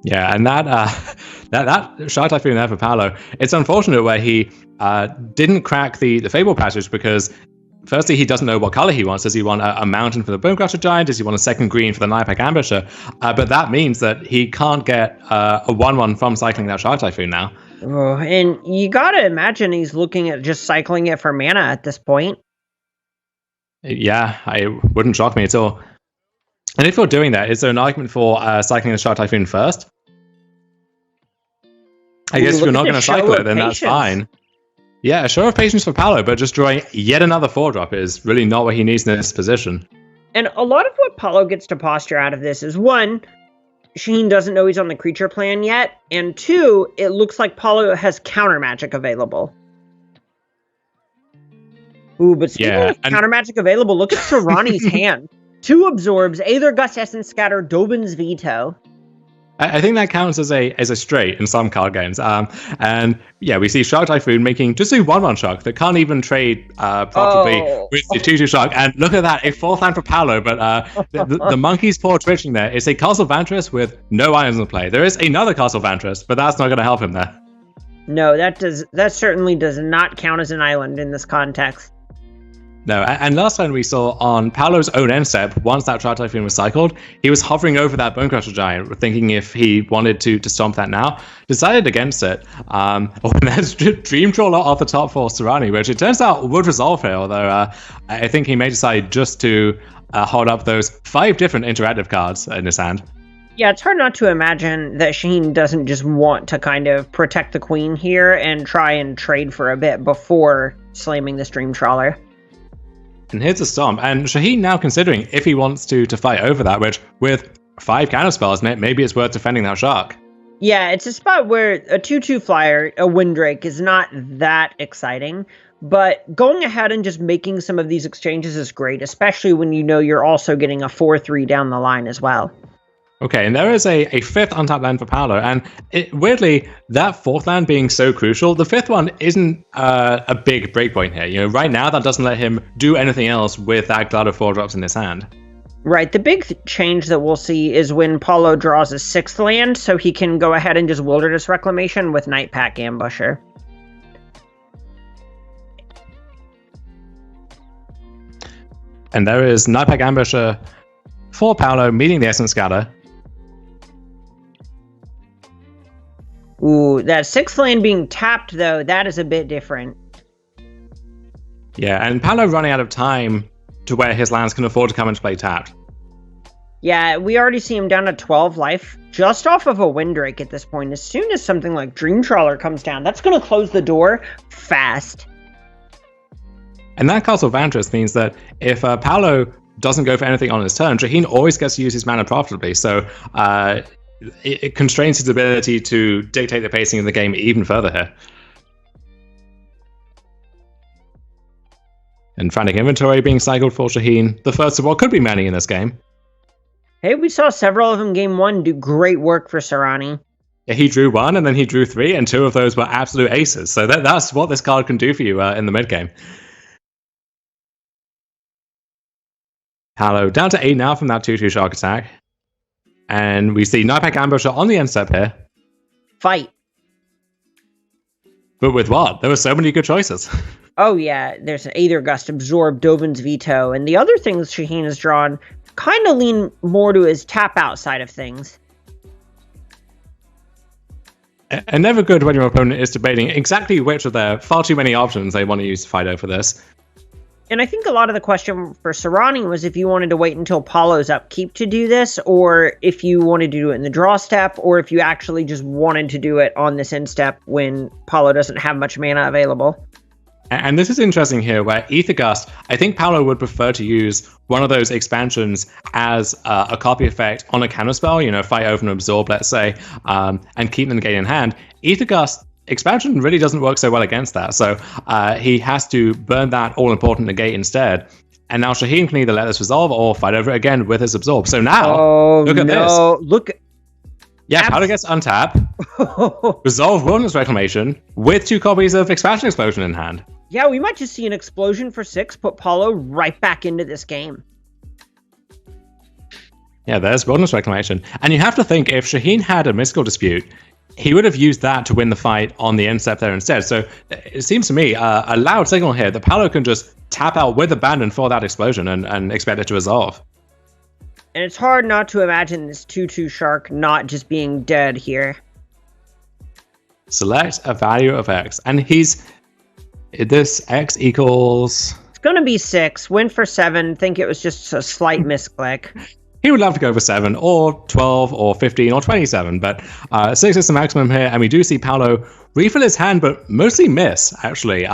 Yeah, and that Shark Typhoon there for Paolo, it's unfortunate where he didn't crack the Fable passage because, firstly, he doesn't know what color he wants. Does he want a mountain for the Bone Crusher Giant? Does he want a second green for the Nightpack Ambusher? But that means that he can't get a 1/1 from cycling that Shark Typhoon now. Oh, and you gotta imagine he's looking at just cycling it for mana at this point. Yeah, it wouldn't shock me at all. And if you're doing that, is there an argument for cycling the Shark Typhoon first? I guess if you're not going to cycle it, then that's fine. Yeah, a show of patience for Paolo, but just drawing yet another 4-drop is really not what he needs in this position. And a lot of what Paolo gets to posture out of this is, one, Shaheen doesn't know he's on the creature plan yet, and two, it looks like Paolo has counter magic available. Ooh, but speaking of counter magic available, look at Soorani's hand. 2 absorbs, Aether Gust, Essence Scatter, Dovin's Veto. I think that counts as a straight in some card games. And yeah, we see Shark Typhoon making just a 1/1 Shark that can't even trade profitably with the 2/2 Shark. And look at that, a 4th land for Paolo, but the monkey's paw twitching there is a Castle Vantress with no islands in play. There is another Castle Vantress, but that's not going to help him there. No, that certainly does not count as an island in this context. No, and last time we saw on Paolo's own end step, once that Shark Typhoon was cycled, he was hovering over that Bonecrusher Giant, thinking if he wanted to stomp that now. Decided against it. And there's Dream Trawler off the top for Soorani, which it turns out would resolve here, although I think he may decide just to hold up those 5 different interactive cards in his hand. Yeah, it's hard not to imagine that Shaheen doesn't just want to kind of protect the queen here and try and trade for a bit before slamming this Dream Trawler. And here's a stomp, and Shaheen now considering if he wants to fight over that, which with 5 counterspells, maybe it's worth defending that Shark. Yeah, it's a spot where a 2/2 flyer, a Windrake, is not that exciting, but going ahead and just making some of these exchanges is great, especially when you know you're also getting a 4/3 down the line as well. Okay, and there is a 5th untapped land for Paolo, and weirdly, that 4th land being so crucial, the 5th one isn't a big breakpoint here. You know, right now that doesn't let him do anything else with that glut of 4-drops in his hand. Right, the big change that we'll see is when Paolo draws a 6th land, so he can go ahead and just Wilderness Reclamation with Nightpack Ambusher. And there is Nightpack Ambusher for Paolo, meeting the Essence Scatter. Ooh, that 6th land being tapped, though, that is a bit different. Yeah, and Paolo running out of time to where his lands can afford to come into play tapped. Yeah, we already see him down to 12 life, just off of a Windrake at this point. As soon as something like Dream Trawler comes down, that's going to close the door fast. And that Castle Vantress means that if Paolo doesn't go for anything on his turn, Shaheen always gets to use his mana profitably, so it constrains his ability to dictate the pacing of the game even further here. And Frantic Inventory being cycled for Shaheen, the first of what could be many in this game. Hey, we saw several of them game 1 do great work for Soorani. Yeah, he drew 1 and then he drew 3, and 2 of those were absolute aces, so that's what this card can do for you in the mid game. Paolo down to 8 now from that 2/2 Shark attack. And we see Nightpack Ambusher on the end step here. Fight. But with what? There were so many good choices. Oh yeah, there's an Aether Gust, Absorb, Dovin's Veto, and the other things Shaheen has drawn kind of lean more to his tap-out side of things. And never good when your opponent is debating exactly which of their far too many options they want to use to fight over this. And I think a lot of the question for Soorani was if you wanted to wait until Paolo's upkeep to do this, or if you wanted to do it in the draw step, or if you actually just wanted to do it on this end step when Paolo doesn't have much mana available. And this is interesting here, where Aether Gust, I think Paolo would prefer to use one of those expansions as a copy effect on a counterspell, you know, fight over and absorb, let's say, and keep the negate in hand. Aether Gust expansion really doesn't work so well against that, so he has to burn that all-important negate instead. And now Shaheen can either let this resolve or fight over it again with his absorb. So now, look at this. Yeah, Paolo gets untap, resolve Wilderness Reclamation with 2 copies of Expansion Explosion in hand. Yeah, we might just see an explosion for 6, put Paolo right back into this game. Yeah, there's Wilderness Reclamation. And you have to think, if Shaheen had a Mystical Dispute, he would have used that to win the fight on the end step there instead. So it seems to me a loud signal here that Paolo can just tap out with Abandon for that explosion and expect it to resolve. And it's hard not to imagine this 2/2 Shark not just being dead here. Select a value of X. And this X equals... It's going to be 6. Went for 7. Think it was just a slight misclick. He would love to go for 7 or 12 or 15 or 27, but 6 is the maximum here. And we do see Paolo refill his hand, but mostly miss, actually.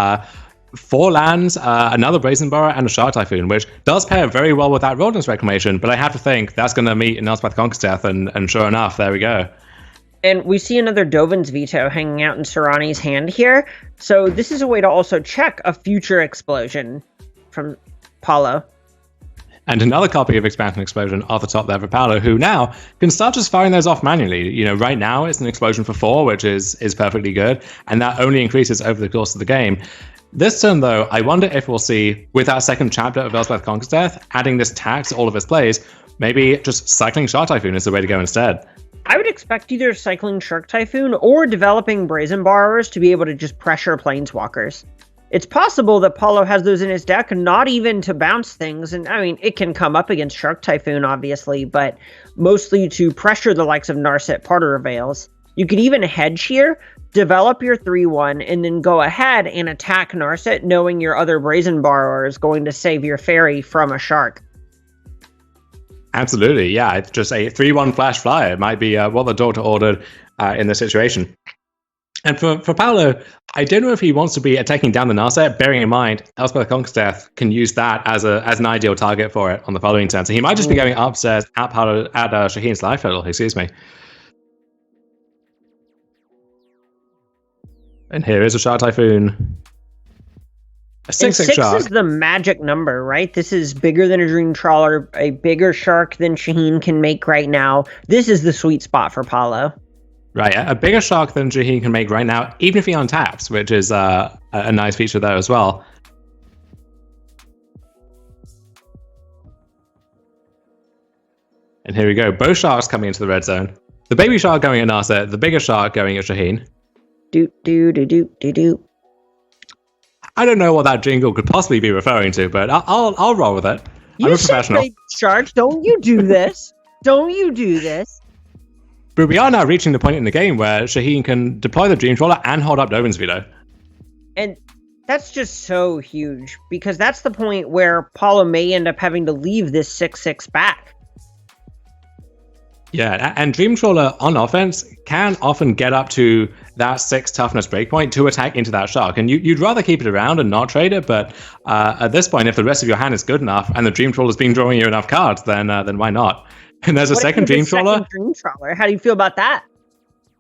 4 lands, another Brazen Borrower, and a Shark Typhoon, which does pair very well with that Rodent's Reclamation, but I have to think that's going to meet in Elspeth Conquers Death, and sure enough, there we go. And we see another Dovin's Veto hanging out in Soorani's hand here, so this is a way to also check a future explosion from Paolo. And another copy of Expansion Explosion off the top there for Paolo, who now can start just firing those off manually. You know, right now it's an explosion for 4, which is perfectly good, and that only increases over the course of the game. This turn, though, I wonder if we'll see, with that second chapter of Elspeth Conquers Death, adding this tax to all of his plays, maybe just cycling Shark Typhoon is the way to go instead. I would expect either cycling Shark Typhoon or developing Brazen Borrowers to be able to just pressure Planeswalkers. It's possible that Paolo has those in his deck, not even to bounce things, and I mean, it can come up against Shark Typhoon, obviously, but mostly to pressure the likes of Narset Parter Veils. You could even hedge here, develop your 3-1, and then go ahead and attack Narset, knowing your other Brazen Borrower is going to save your fairy from a shark. Absolutely, yeah. It's just a 3-1 flash flyer. It might be what the doctor ordered in this situation. And for Paolo, I don't know if he wants to be attacking down the Narset, bearing in mind Elspeth Conquers Death can use that as an ideal target for it on the following turn. So he might just be going upstairs at Shaheen's life total, excuse me. And here is a Shark Typhoon. A 6/6 shark. 6 is the magic number, right? This is bigger than a Dream Trawler, a bigger shark than Shaheen can make right now. This is the sweet spot for Paolo. Right, a bigger shark than Shaheen can make right now, even if he untaps, which is a nice feature there as well. And here we go, both sharks coming into the red zone. The baby shark going at Narset, the bigger shark going at Shaheen. Do. I don't know what that jingle could possibly be referring to, but I'll roll with it. I'm a professional. Baby shark, don't you do this? Don't you do this? But we are now reaching the point in the game where Shaheen can deploy the Dream Trawler and hold up Dovin's Veto. And that's just so huge, because that's the point where Paolo may end up having to leave this 6/6 back. Yeah, and Dream Trawler on offense can often get up to that 6 toughness breakpoint to attack into that shark. And you'd rather keep it around and not trade it, but at this point, if the rest of your hand is good enough and the Dream Trawler's been drawing you enough cards, then why not? And there's a second Dream Trawler. How do you feel about that?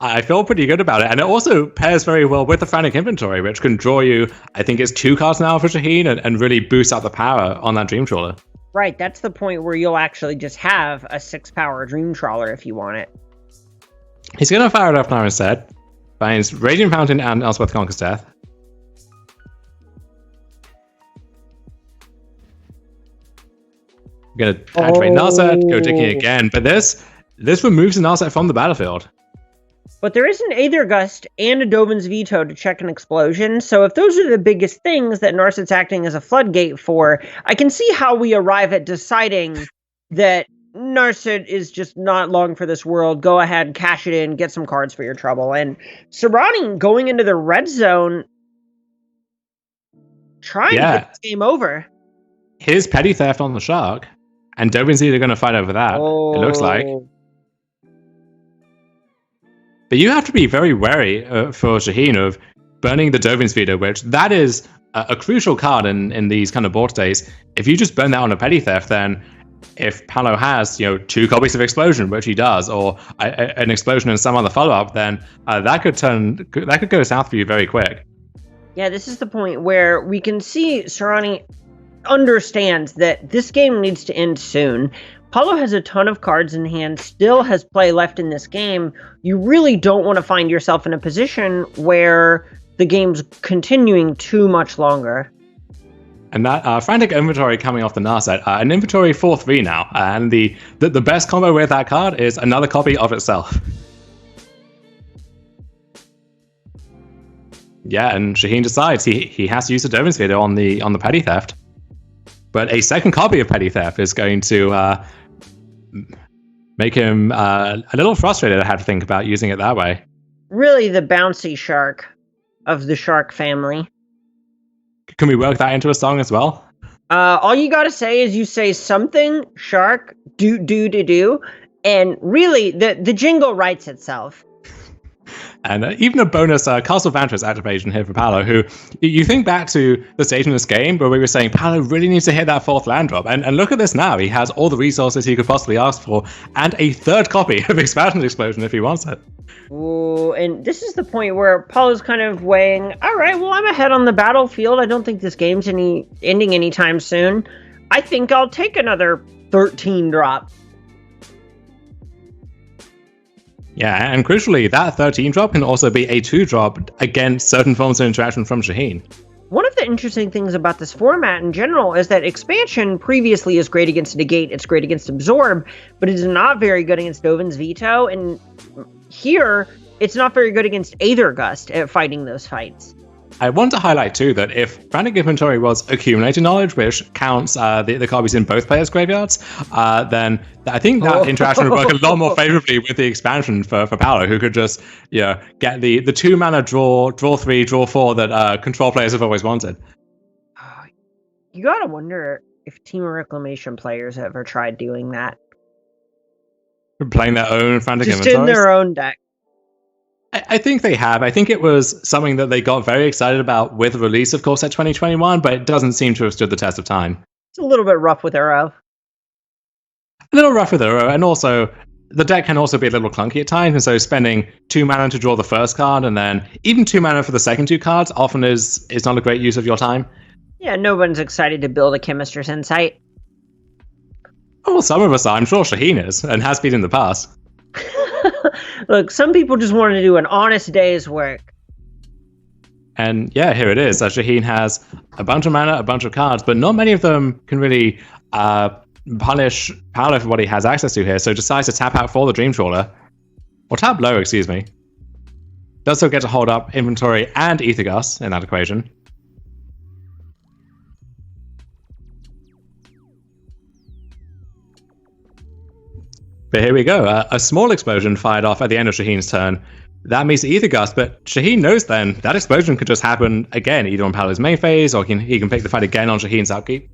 I feel pretty good about it. And it also pairs very well with the Frantic Inventory, which can draw you, I think it's 2 cards now for Shaheen, and really boost up the power on that Dream Trawler. Right, that's the point where you'll actually just have a 6-power Dream Trawler if you want it. He's going to fire it off now instead. Finds Radiant Fountain and Elspeth Conquers Death. Going to activate Narset, go ticking again, but this removes the Narset from the battlefield. But there is an Aether Gust and a Dovin's Veto to check an explosion, so if those are the biggest things that Narset's acting as a floodgate for, I can see how we arrive at deciding that Narset is just not long for this world. Go ahead, cash it in, get some cards for your trouble. And Soorani going into the red zone, trying to get this game over. His Petty Theft on the Shark, and Dovin's either going to fight over that, it looks like. But you have to be very wary for Shaheen of burning the Dovin's Veto, which that is a crucial card in these kind of board states. If you just burn that on a Petty Theft, then if Paolo has 2 copies of Explosion, which he does, or an Explosion and some other follow-up, then that could go south for you very quick. Yeah, this is the point where we can see Soorani understands that this game needs to end soon. Paolo has a ton of cards in hand, still has play left in this game. You really don't want to find yourself in a position where the game's continuing too much longer. And that Frantic Inventory coming off the Narset, an inventory 4/3 now, and the best combo with that card is another copy of itself. Yeah, and Shaheen decides he has to use the Dovin's Veto on the Petty Theft. But a second copy of Petty Theft is going to make him a little frustrated. I have to think about using it that way. Really the bouncy shark of the shark family. Can we work that into a song as well? All you gotta say is you say something shark do, and really the jingle writes itself. And even a bonus Castle Vantress activation here for Paolo, who you think back to the stage in this game where we were saying Paolo really needs to hit that 4th land drop. And look at this now. He has all the resources he could possibly ask for and a 3rd copy of Expansion Explosion if he wants it. Ooh, and this is the point where Paolo's kind of weighing, all right, well, I'm ahead on the battlefield. I don't think this game's ending anytime soon. I think I'll take another 13 drop. Yeah, and crucially, that 13 drop can also be a 2 drop against certain forms of interaction from Shaheen. One of the interesting things about this format in general is that expansion previously is great against negate, it's great against absorb, but it is not very good against Dovin's veto, and here it's not very good against Aethergust at fighting those fights. I want to highlight too that if Frantic Inventory was accumulated knowledge, which counts the copies in both players' graveyards, then I think that interaction would work a lot more favorably with the expansion for Paolo, who could just get the 2-mana draw 3, draw 4 that control players have always wanted. You gotta wonder if Team Reclamation players have ever tried doing that. Playing their own Frantic Just Inventories? in their own deck. I think they have. I think it was something that they got very excited about with the release of Core Set 2021, but it doesn't seem to have stood the test of time. It's a little bit rough with Uro. A little rough with Uro, and also the deck can also be a little clunky at times, and so spending 2 mana to draw the first card, and then even 2 mana for the second 2 cards often is not a great use of your time. Yeah, no one's excited to build a Chemister's Insight. Oh, some of us are. I'm sure Shaheen is, and has been in the past. Look, some people just want to do an honest day's work. And yeah, here it is. Shaheen has a bunch of mana, a bunch of cards, but not many of them can really punish Paolo for what he has access to here, so decides to tap out for the Dream Trawler. Or tap low, excuse me. Does still get to hold up Inventory and Aethergust in that equation. But here we go. A small explosion fired off at the end of Shaheen's turn. That means Aethergust, but Shaheen knows then that explosion could just happen again, either on Paolo's main phase, or he can pick the fight again on Shaheen's upkeep.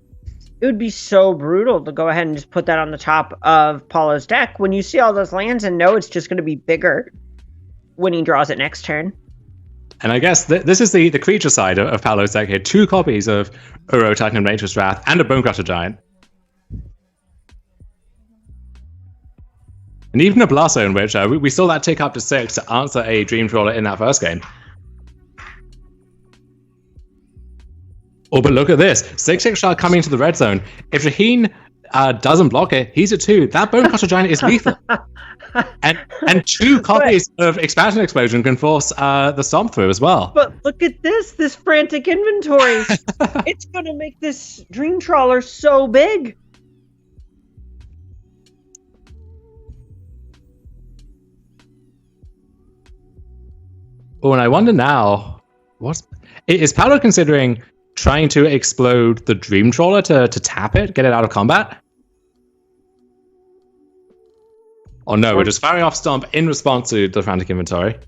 It would be so brutal to go ahead and just put that on the top of Paolo's deck when you see all those lands and know it's just going to be bigger when he draws it next turn. And I guess this is the creature side of Paolo's deck here. 2 copies of Uro, Titan of Nature's Wrath, and a Bonecrusher Giant. And even a Blast Zone, which we saw that tick up to 6 to answer a Dream Trawler in that first game. Oh, but look at this. 6/6 Shard coming into the red zone. If Shaheen doesn't block it, he's at 2. That Bonecrusher Giant is lethal. and 2 copies of Expansion Explosion can force the Stomp through as well. But look at this frantic inventory. It's going to make this Dream Trawler so big. Oh, and I wonder now, is Paolo considering trying to explode the Dream Trawler to tap it, get it out of combat? Oh no, we're just firing off Stomp in response to the Frantic Inventory.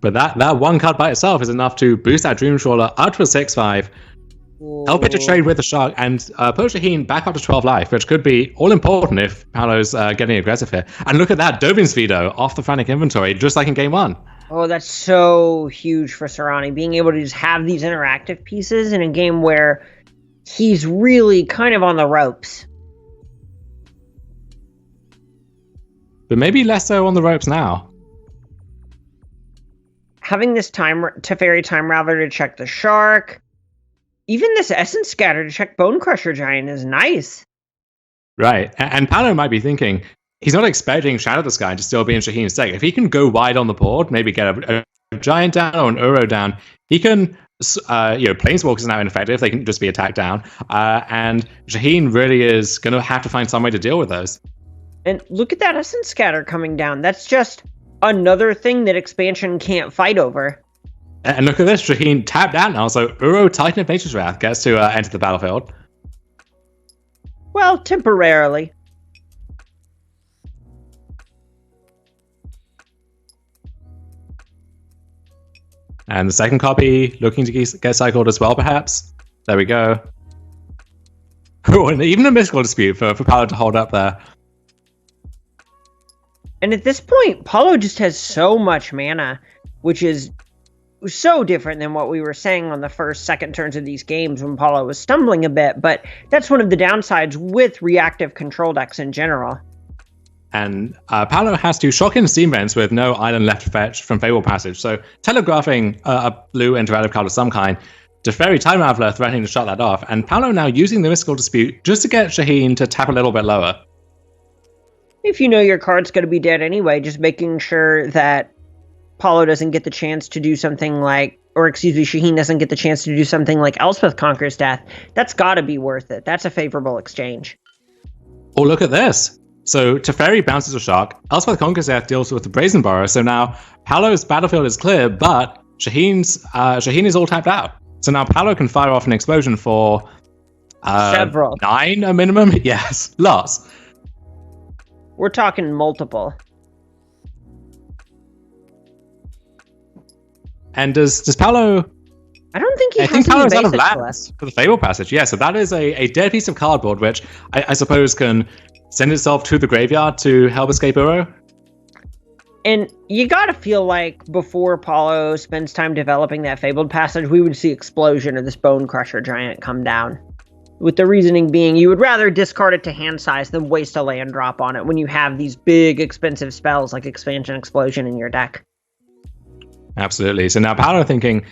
But that one card by itself is enough to boost that Dream Trawler up to a 6/5, help it to trade with the Shark, and put Shaheen back up to 12 life, which could be all important if Paolo's getting aggressive here. And look at that, Dovin's veto off the Frantic Inventory, just like in game 1. Oh, that's so huge for Soorani, being able to just have these interactive pieces in a game where he's really kind of on the ropes. But maybe less so on the ropes now. Having this Teferi Time Raveler to check the Shark, even this Essence Scatter to check Bonecrusher Giant is nice. Right, and Paolo might be thinking, he's not expecting Shadow the Sky to still be in Shaheen's deck. If he can go wide on the board, maybe get a Giant down or an Uro down, he can, Planeswalkers are now ineffective, they can just be attacked down, and Shaheen really is going to have to find some way to deal with those. And look at that Essence Scatter coming down. That's just another thing that expansion can't fight over. And look at this, Shaheen tapped out now, so Uro, Titan of Nature's Wrath gets to enter the battlefield. Well, temporarily. And the second copy looking to get cycled as well, perhaps. There we go. Oh, and even a mystical dispute for Paolo to hold up there. And at this point, Paulo just has so much mana, which is so different than what we were saying on the second turns of these games when Paulo was stumbling a bit. But that's one of the downsides with reactive control decks in general. And Paolo has to shock in Steam Vents with no island left to fetch from Fabled Passage. So telegraphing a blue interactive card of some kind, Teferi Time Traveler threatening to shut that off, and Paolo now using the Mystical Dispute just to get Shaheen to tap a little bit lower. If you know your card's going to be dead anyway, just making sure that Paulo doesn't get the chance to do something like, Shaheen doesn't get the chance to do something like Elspeth Conquers Death, that's got to be worth it. That's a favorable exchange. Oh, look at this. So Teferi bounces a shock, Elspeth Conquers Death deals with the Brazen Borrow, so now Paolo's battlefield is clear, but Shaheen is all tapped out. So now Paolo can fire off an explosion for several. 9 a minimum? Yes, lots. We're talking multiple. And does Paolo... I don't think I think Paolo's out of lands for the Fable Passage. Yeah, so that is a dead piece of cardboard, which I suppose can send itself to the graveyard to help escape Uro. And you gotta feel like before Paulo spends time developing that Fabled Passage, we would see Explosion or this Bone Crusher Giant come down. With the reasoning being you would rather discard it to hand size than waste a land drop on it when you have these big, expensive spells like Expansion Explosion in your deck. Absolutely. So now Paolo thinking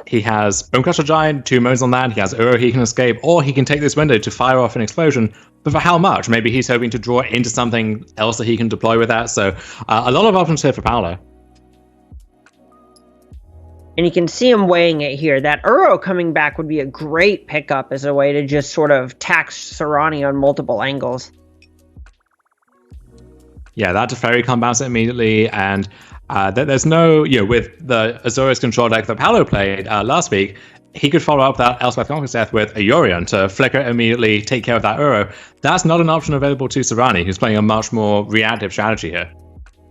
he has Bone Crusher Giant, 2 modes on that, he has Uro he can escape, or he can take this window to fire off an explosion. But for how much? Maybe he's hoping to draw into something else that he can deploy with that. So a lot of options here for Paolo. And you can see him weighing it here. That Uro coming back would be a great pickup as a way to just sort of tax Soorani on multiple angles. Yeah, that Teferi combats it immediately, and there's no, with the Azorius control deck that Paolo played last week, he could follow up that Elspeth Conquers Death with a Yorion to flicker it immediately, take care of that Uro. That's not an option available to Soorani, who's playing a much more reactive strategy here.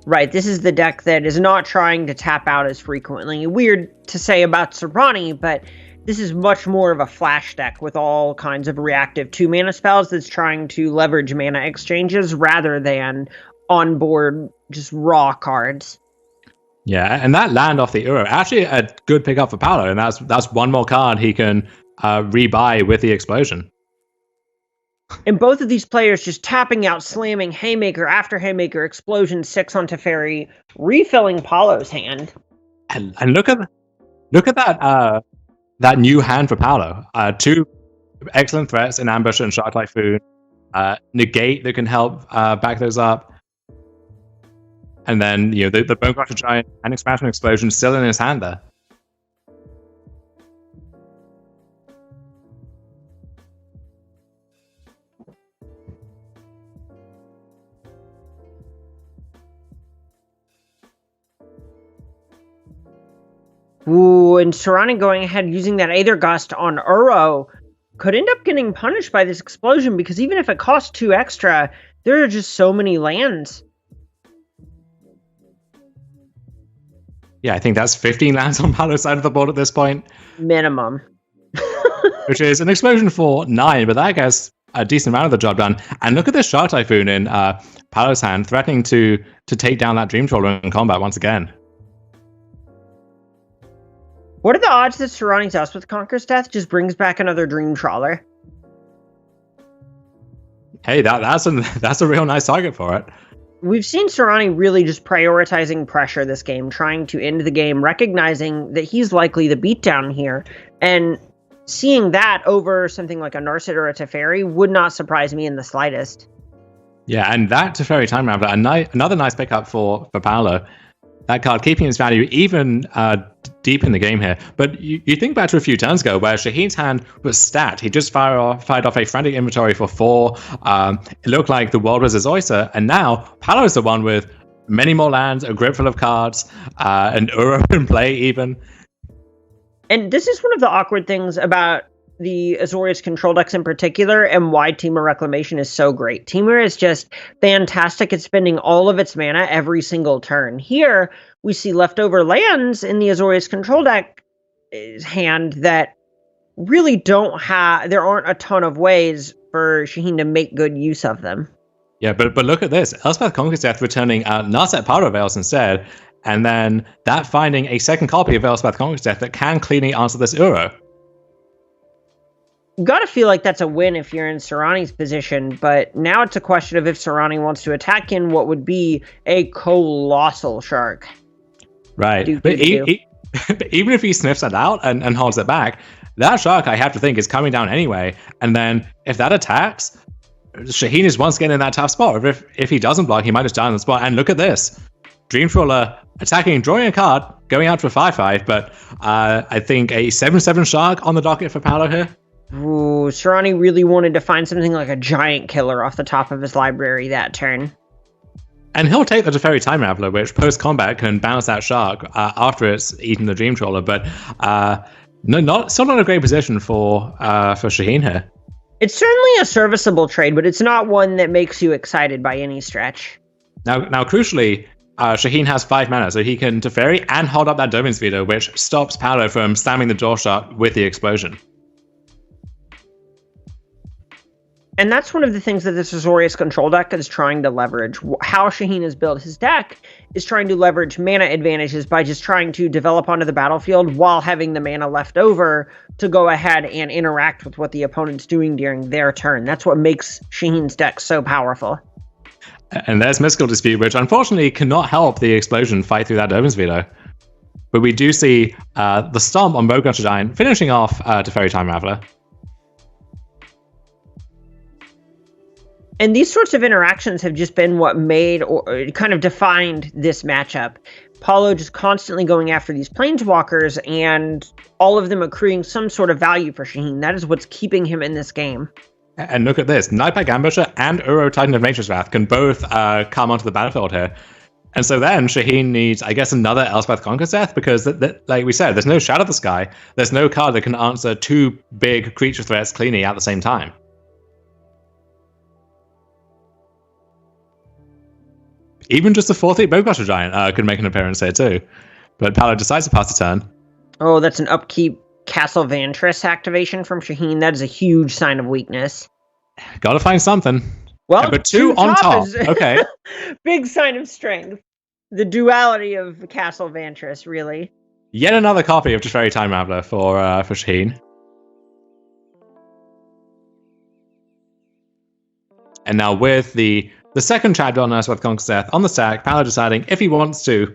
Right, this is the deck that is not trying to tap out as frequently. Weird to say about Soorani, but this is much more of a flash deck with all kinds of reactive 2-mana spells that's trying to leverage mana exchanges rather than onboard just raw cards. Yeah, and that land off the Uro, actually a good pickup for Paolo, and that's one more card he can rebuy with the explosion. And both of these players just tapping out, slamming Haymaker after Haymaker, Explosion 6 on Teferi, refilling Paulo's hand. And look at that new hand for Paolo. 2 excellent threats in Ambush and Shark Typhoon. Negate that can help back those up. And then, the Bone Crusher Giant and Expansion Explosion still in his hand there. Ooh, and Soorani going ahead using that Aether Gust on Uro could end up getting punished by this explosion because even if it costs 2 extra, there are just so many lands. Yeah, I think that's 15 lands on Paolo's side of the board at this point. Minimum. Which is an explosion for 9, but that gets a decent amount of the job done. And look at this Shark Typhoon in Paolo's hand, threatening to take down that Dream Trawler in combat once again. What are the odds that Soorani's Elspeth Conquers Death just brings back another Dream Trawler? Hey, that's a real nice target for it. We've seen Soorani really just prioritizing pressure this game, trying to end the game, recognizing that he's likely the beatdown here. And seeing that over something like a Narset or a Teferi would not surprise me in the slightest. Yeah, and that Teferi Time Raveler, another nice pickup for Paolo. That card keeping its value even deep in the game here. But you think back to a few turns ago where Shaheen's hand was stacked. He just fired off a frantic inventory for 4. It looked like the world was his oyster. And now Paolo's the one with many more lands, a grip full of cards, and Uro in play even. And this is one of the awkward things about the Azorius control decks in particular and why Temur Reclamation is so great. Temur is just fantastic at spending all of its mana every single turn. Here, we see leftover lands in the Azorius control deck hand that really there aren't a ton of ways for Shaheen to make good use of them. Yeah, but look at this. Elspeth Conqueror's Death returning Narset Powder Veils instead, and then that finding a second copy of Elspeth Conqueror's Death that can cleanly answer this Uro. You gotta feel like that's a win if you're in Soorani's position, but now it's a question of if Soorani wants to attack in what would be a colossal shark. Right. But even if he sniffs it out and holds it back, that shark, I have to think, is coming down anyway. And then if that attacks, Shaheen is once again in that tough spot. If he doesn't block, he might just die on the spot. And look at this. Dreamtrawler attacking, drawing a card, going out for 5/5, but I think a 7/7 shark on the docket for Paolo here. Ooh, Soorani really wanted to find something like a giant killer off the top of his library that turn. And he'll take the Teferi Time Raveler, which post-combat can bounce that shark after it's eaten the Dreamtrawler, but still not a great position for Shaheen here. It's certainly a serviceable trade, but it's not one that makes you excited by any stretch. Now, crucially, Shaheen has 5 mana, so he can Teferi and hold up that Domin's Veto, which stops Paolo from slamming the door shut with the explosion. And that's one of the things that this Azorius control deck is trying to leverage. How Shaheen has built his deck is trying to leverage mana advantages by just trying to develop onto the battlefield while having the mana left over to go ahead and interact with what the opponent's doing during their turn. That's what makes Shaheen's deck so powerful. And there's Mystical Dispute, which unfortunately cannot help the explosion fight through that Domin's Veto. But we do see the Stomp on Roadgunter Giant finishing off Teferi Time Raveler. And these sorts of interactions have just been what made or kind of defined this matchup. Paulo just constantly going after these planeswalkers and all of them accruing some sort of value for Shaheen. That is what's keeping him in this game. And look at this. Nightpack Ambusher and Uro Titan of Nature's Wrath can both come onto the battlefield here. And so then Shaheen needs, I guess, another Elspeth Conqueror's Death because, like we said, there's no Shadow of the Sky. There's no card that can answer 2 big creature threats cleanly at the same time. Even just a 4/8 Bowcrusher Giant could make an appearance here too. But Paolo decides to pass the turn. Oh, that's an upkeep Castle Vantress activation from Shaheen. That is a huge sign of weakness. Gotta find something. Well, yeah, but 2 on top. Okay. Big sign of strength. The duality of Castle Vantress, really. Yet another copy of Teferi Time Raveler for Shaheen. And now with the second Chadwell Nurse with Conqueror's Death on the stack, Paolo deciding if he wants to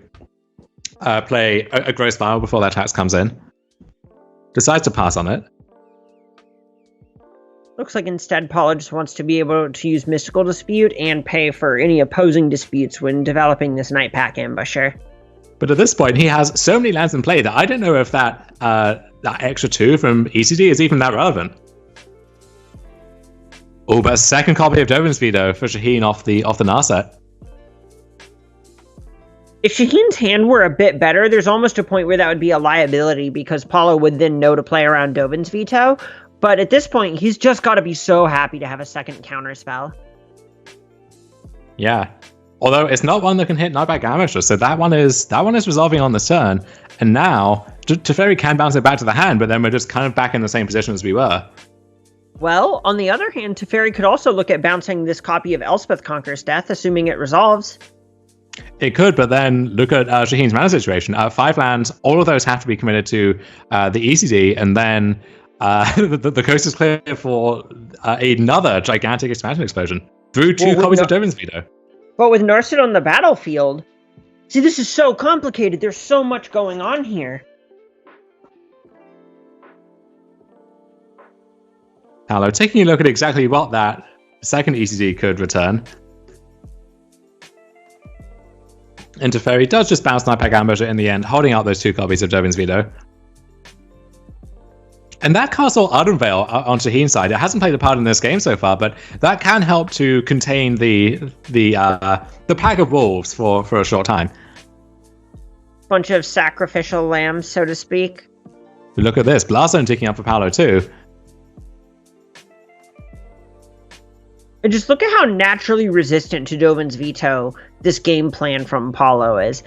play a Gross File before that tax comes in. Decides to pass on it. Looks like instead Paolo just wants to be able to use Mystical Dispute and pay for any opposing disputes when developing this Nightpack Ambusher. But at this point, he has so many lands in play that I don't know if that extra 2 from ECD is even that relevant. Oh, but a second copy of Dovin's Veto for Shaheen off the Narset. If Shaheen's hand were a bit better, there's almost a point where that would be a liability because Paulo would then know to play around Dovin's Veto. But at this point, he's just got to be so happy to have a second counterspell. Yeah. Although it's not one that can hit Nightback Ambusher, so that one is resolving on the turn. And now, Teferi can bounce it back to the hand, but then we're just kind of back in the same position as we were. Well, on the other hand, Teferi could also look at bouncing this copy of Elspeth Conqueror's Death, assuming it resolves. It could, but then look at Shaheen's mana situation. 5 lands, all of those have to be committed to the ECD, and then the coast is clear for another gigantic expansion explosion through 2 copies of Dovin's Veto. But with Narset on the battlefield, see, this is so complicated. There's so much going on here. Paolo taking a look at exactly what that second ECD could return. And Teferi does just bounce Nightpack Ambusher in the end, holding out those 2 copies of Dovin's Veto. And that Castle Ardenvale on Shaheen's side, it hasn't played a part in this game so far, but that can help to contain the pack of wolves for a short time. Bunch of sacrificial lambs, so to speak. Look at this, Blast Zone ticking up for Paolo too. And just look at how naturally resistant to Dovin's veto this game plan from Paulo is.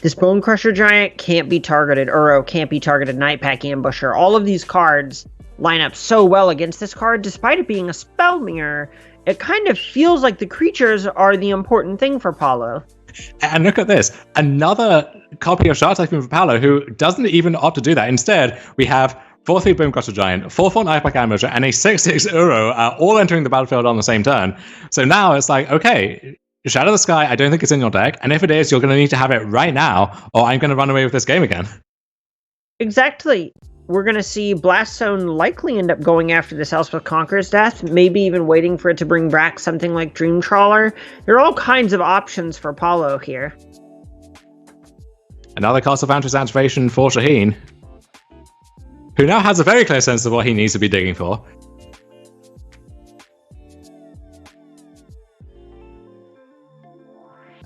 This Bone Crusher Giant can't be targeted, Uro can't be targeted, Nightpack Ambusher. All of these cards line up so well against this card, despite it being a spell mirror. It kind of feels like the creatures are the important thing for Paulo. And look at this. Another copy of Shark Typhoon for Paulo, who doesn't even opt to do that. Instead, we have 4/3 Boom Crusher Giant, 4/4 Nightpack Ambusher, and a 6/6 Uro all entering the battlefield on the same turn. So now it's like, okay, Shadow the Sky, I don't think it's in your deck. And if it is, you're going to need to have it right now, or I'm going to run away with this game again. Exactly. We're going to see Blast Zone likely end up going after this Elspeth Conqueror's Death, maybe even waiting for it to bring back something like Dream Trawler. There are all kinds of options for Paulo here. Another Castle Foundry's activation for Shaheen, who now has a very clear sense of what he needs to be digging for.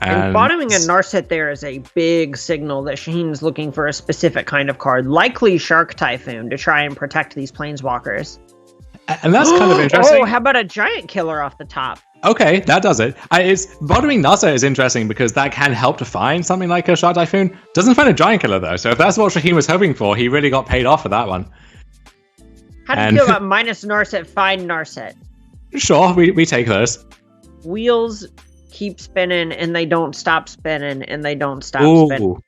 And bottoming a Narset there is a big signal that Shaheen's looking for a specific kind of card, likely Shark Typhoon, to try and protect these Planeswalkers. And that's kind of interesting. Oh, how about a Giant Killer off the top? Okay, that does it. Bottoming Narset is interesting because that can help to find something like a Shark Typhoon. Doesn't find a Giant Killer, though, so if that's what Shaheen was hoping for, he really got paid off for that one. How do you feel about minus Narset, find Narset? Sure, we take those. Wheels keep spinning, and they don't stop spinning, and they don't stop spinning.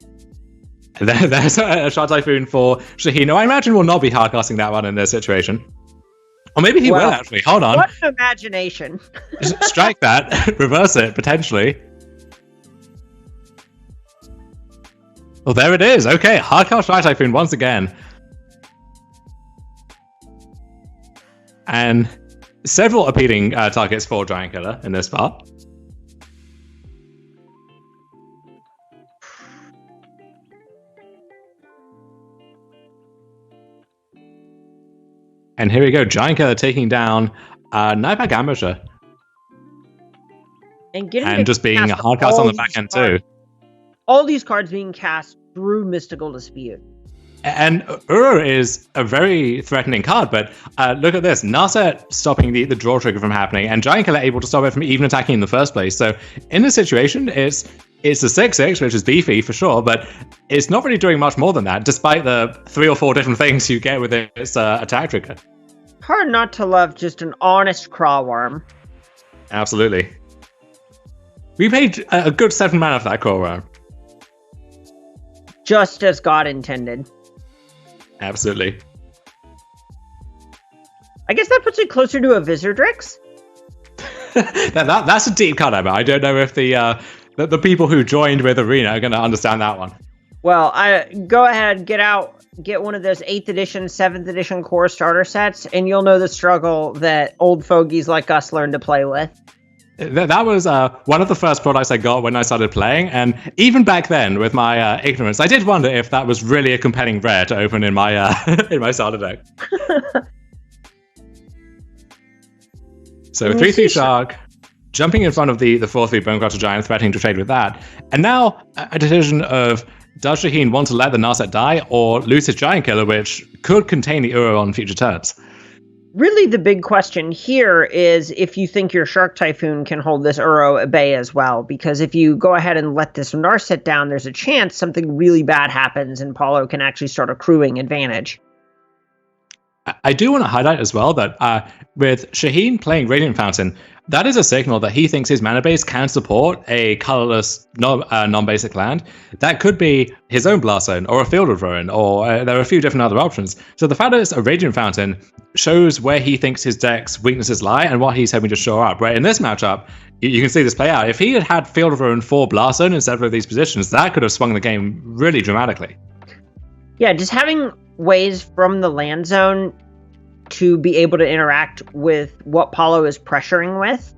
There's a Shark Typhoon for Shaheen. No, I imagine we'll not be hardcasting that one in this situation. Or maybe he will, actually. Hold on. What an imagination. Strike that. Reverse it, potentially. Well, there it is. Okay, hardcast Shark Typhoon once again. And several appealing targets for Giant Killer in this part. And here we go, Giant Killer taking down Nightpack Ambusher. And just being a hard cast on the back end too. All these cards being cast through Mystical Dispute. And Uro is a very threatening card, but look at this. Narset stopping the draw trigger from happening, and Giant Killer able to stop it from even attacking in the first place. So in this situation, it's a 6/6, which is beefy for sure, but it's not really doing much more than that, despite the 3 or 4 different things you get with its attack trigger. Hard not to love just an honest Crawworm. Absolutely. We paid a good 7 mana for that Crawworm. Just as God intended. Absolutely. I guess that puts it closer to a Vizardrix. That's a deep cut, Emma. I don't know if the people who joined with Arena are going to understand that one. Well, go ahead, get one of those 8th edition, 7th edition core starter sets, and you'll know the struggle that old fogies like us learn to play with. That was one of the first products I got when I started playing, and even back then, with my ignorance, I did wonder if that was really a compelling rare to open in my in my starter deck. So 3/3 Shark, jumping in front of the 4/3 Bone Crusher Giant, threatening to trade with that, and now a decision of does Shaheen want to let the Narset die or lose his Giant Killer, which could contain the Uro on future turns? Really, the big question here is if you think your Shark Typhoon can hold this Uro at bay as well. Because if you go ahead and let this Narset down, there's a chance something really bad happens and Paulo can actually start accruing advantage. I do want to highlight as well that with Shaheen playing Radiant Fountain, that is a signal that he thinks his mana base can support a colorless non-basic land. That could be his own Blast Zone or a Field of Ruin, or there are a few different other options. So the fact that it's a Radiant Fountain shows where he thinks his deck's weaknesses lie and what he's hoping to shore up. Where in this matchup, you can see this play out. If he had Field of Ruin for Blast Zone instead of these positions, that could have swung the game really dramatically. Yeah, just having ways from the land zone to be able to interact with what Paulo is pressuring with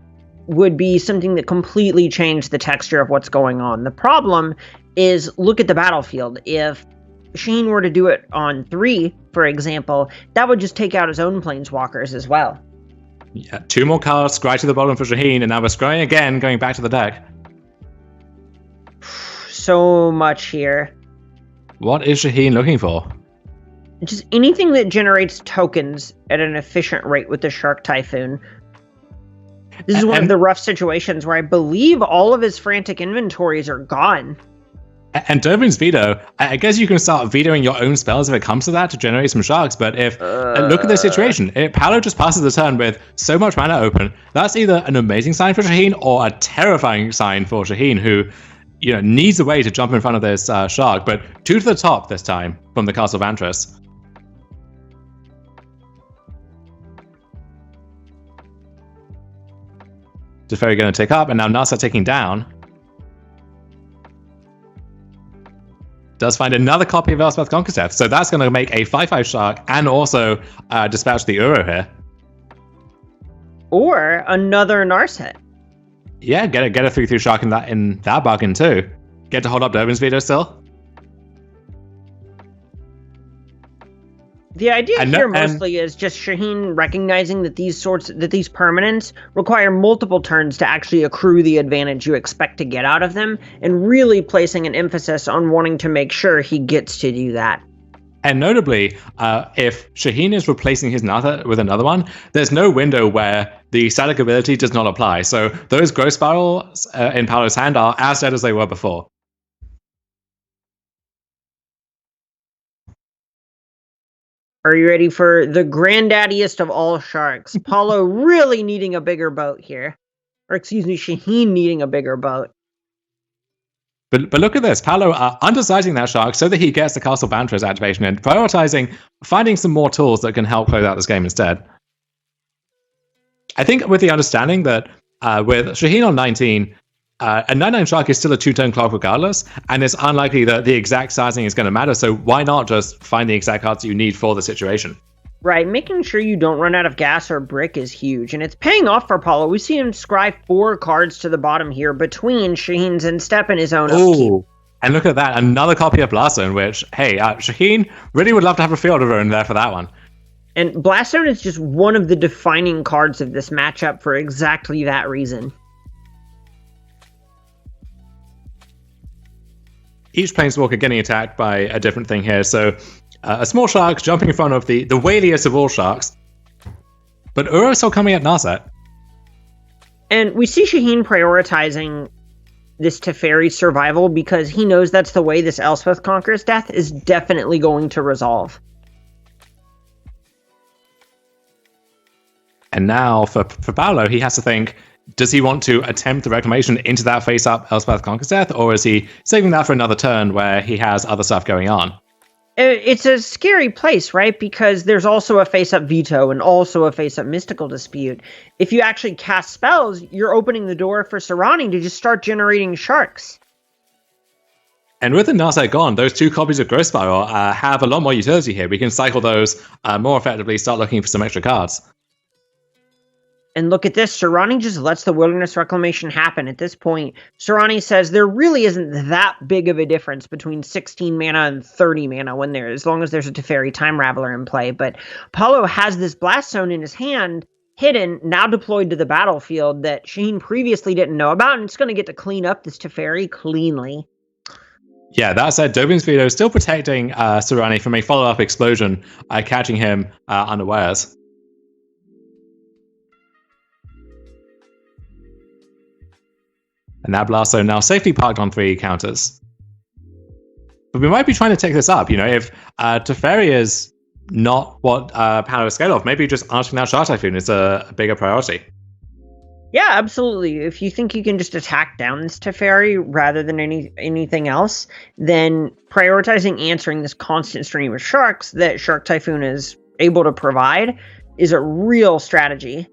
would be something that completely changed the texture of what's going on. The problem is, look at the battlefield. If Shaheen were to do it on 3, for example, that would just take out his own Planeswalkers as well. Yeah, 2 more cards, right to the bottom for Shaheen, and now we're scrolling again, going back to the deck. So much here. What is Shaheen looking for? Just anything that generates tokens at an efficient rate with the Shark Typhoon. This is one of the rough situations where I believe all of his frantic inventories are gone. And Dovin's veto, I guess you can start vetoing your own spells if it comes to that to generate some sharks, but if, look at the situation, if Paolo just passes the turn with so much mana open, that's either an amazing sign for Shaheen or a terrifying sign for Shaheen, who needs a way to jump in front of this shark, but 2 to the top this time from the Castle Vantress. Teferi going to take up, and now Nasa taking down. Does find another copy of Elspeth Conquers Death, so that's going to make a 5/5 shark and also dispatch the Uro here. Or another Narset. Yeah, get a 3/3 shark in that bargain too. Get to hold up Dovin's veto still. The idea here mostly is just Shaheen recognizing that these permanents require multiple turns to actually accrue the advantage you expect to get out of them, and really placing an emphasis on wanting to make sure he gets to do that. And notably, if Shaheen is replacing his Nasa with another one, there's no window where the static ability does not apply. So those Growth Spirals in Paolo's hand are as dead as they were before. Are you ready for the granddaddiest of all sharks? Paolo really needing a bigger boat here. Or excuse me, Shaheen needing a bigger boat. But look at this. Paolo undersizing that shark so that he gets the Castle Vantress activation and prioritizing finding some more tools that can help close out this game instead. I think with the understanding that with Shaheen on 19, a 9/9 shark is still a 2-turn clock regardless, and it's unlikely that the exact sizing is going to matter, so why not just find the exact cards you need for the situation? Right, making sure you don't run out of gas or brick is huge, and it's paying off for Paolo. We see him scry 4 cards to the bottom here between Shaheen's and Step and his own upkeep. And look at that, another copy of Blastone, which, hey, Shaheen really would love to have a field of in there for that one. And Blastone is just one of the defining cards of this matchup for exactly that reason. Each Planeswalker getting attacked by a different thing here. So a small shark jumping in front of the whaliest of all sharks. But Uro still coming at Narset. And we see Shaheen prioritizing this Teferi's survival because he knows that's the way this Elspeth Conquers Death is definitely going to resolve. And now for Paolo, he has to think, does he want to attempt the reclamation into that face-up Elspeth Conquers Death, or is he saving that for another turn where he has other stuff going on? It's a scary place, right? Because there's also a face-up veto and also a face-up mystical dispute. If you actually cast spells, you're opening the door for Soorani to just start generating sharks. And with the Narset gone, those 2 copies of Growth Spiral have a lot more utility here. We can cycle those more effectively, start looking for some extra cards. And look at this, Soorani just lets the Wilderness Reclamation happen. At this point, Soorani says there really isn't that big of a difference between 16 mana and 30 mana as long as there's a Teferi Time Raveler in play. But Paolo has this Blast Zone in his hand, hidden, now deployed to the battlefield, that Shaheen previously didn't know about, and it's going to get to clean up this Teferi cleanly. Yeah, that said, Dovin's veto is still protecting Soorani from a follow-up explosion, catching him unawares. And that Blast Zone now safely parked on 3 counters. But we might be trying to take this up. If Teferi is not what Paolo is scared of, maybe just answering that Shark Typhoon is a bigger priority. Yeah, absolutely. If you think you can just attack down this Teferi rather than anything else, then prioritizing answering this constant stream of sharks that Shark Typhoon is able to provide is a real strategy.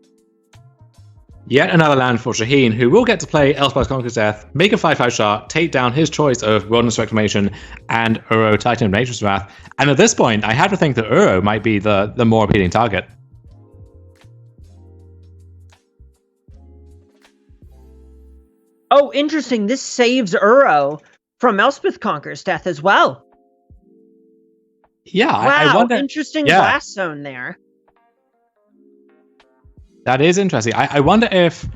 Yet another land for Shaheen, who will get to play Elspeth Conquers Death, make a 5/5 shark, take down his choice of Wilderness Reclamation and Uro Titan of Nature's Wrath. And at this point, I have to think that Uro might be the more appealing target. Oh, interesting. This saves Uro from Elspeth Conquers Death as well. Yeah, wow, I wonder. Interesting Blast Zone there. That is interesting. I wonder if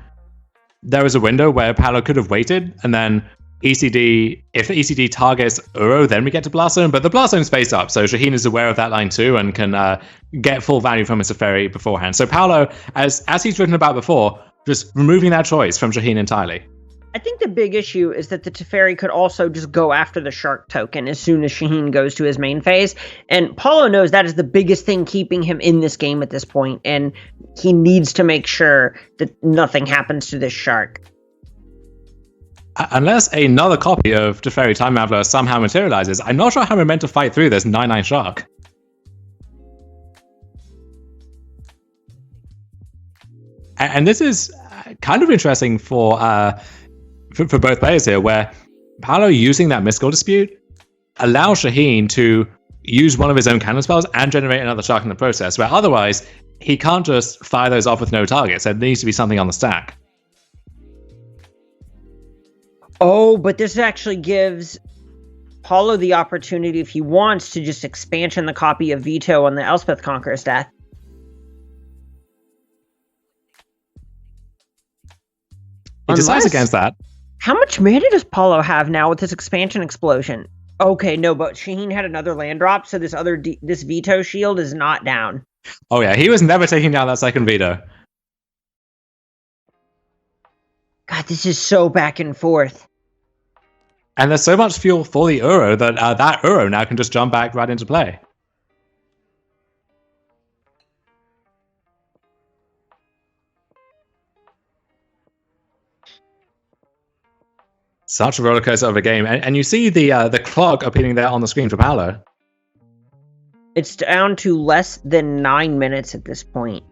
there was a window where Paolo could have waited, and then if the ECD targets Uro, then we get to Blast Zone, but the Blast Zone's face up, so Shaheen is aware of that line too, and can get full value from his Teferi beforehand. So Paolo, as he's written about before, just removing that choice from Shaheen entirely. I think the big issue is that the Teferi could also just go after the Shark token as soon as Shaheen goes to his main phase. And Paulo knows that is the biggest thing keeping him in this game at this point, and he needs to make sure that nothing happens to this Shark. Unless another copy of Teferi Time Traveler somehow materializes, I'm not sure how we're meant to fight through this 9/9 Shark. And this is kind of interesting for both players here, where Paulo using that mystical dispute allows Shaheen to use one of his own cannon spells and generate another Shark in the process, where otherwise he can't just fire those off with no targets. There needs to be something on the stack. Oh, but this actually gives Paulo the opportunity, if he wants, to just expansion the copy of Veto on the Elspeth Conqueror's death. He decides against that. How much mana does Paulo have now with this expansion explosion? Okay, no, but Shaheen had another land drop, so this Veto shield is not down. Oh yeah, he was never taking down that second Veto. God, this is so back and forth. And there's so much fuel for the Uro that that Uro now can just jump back right into play. Such a rollercoaster of a game, and you see the clock appearing there on the screen for Paulo. It's down to less than 9 minutes at this point,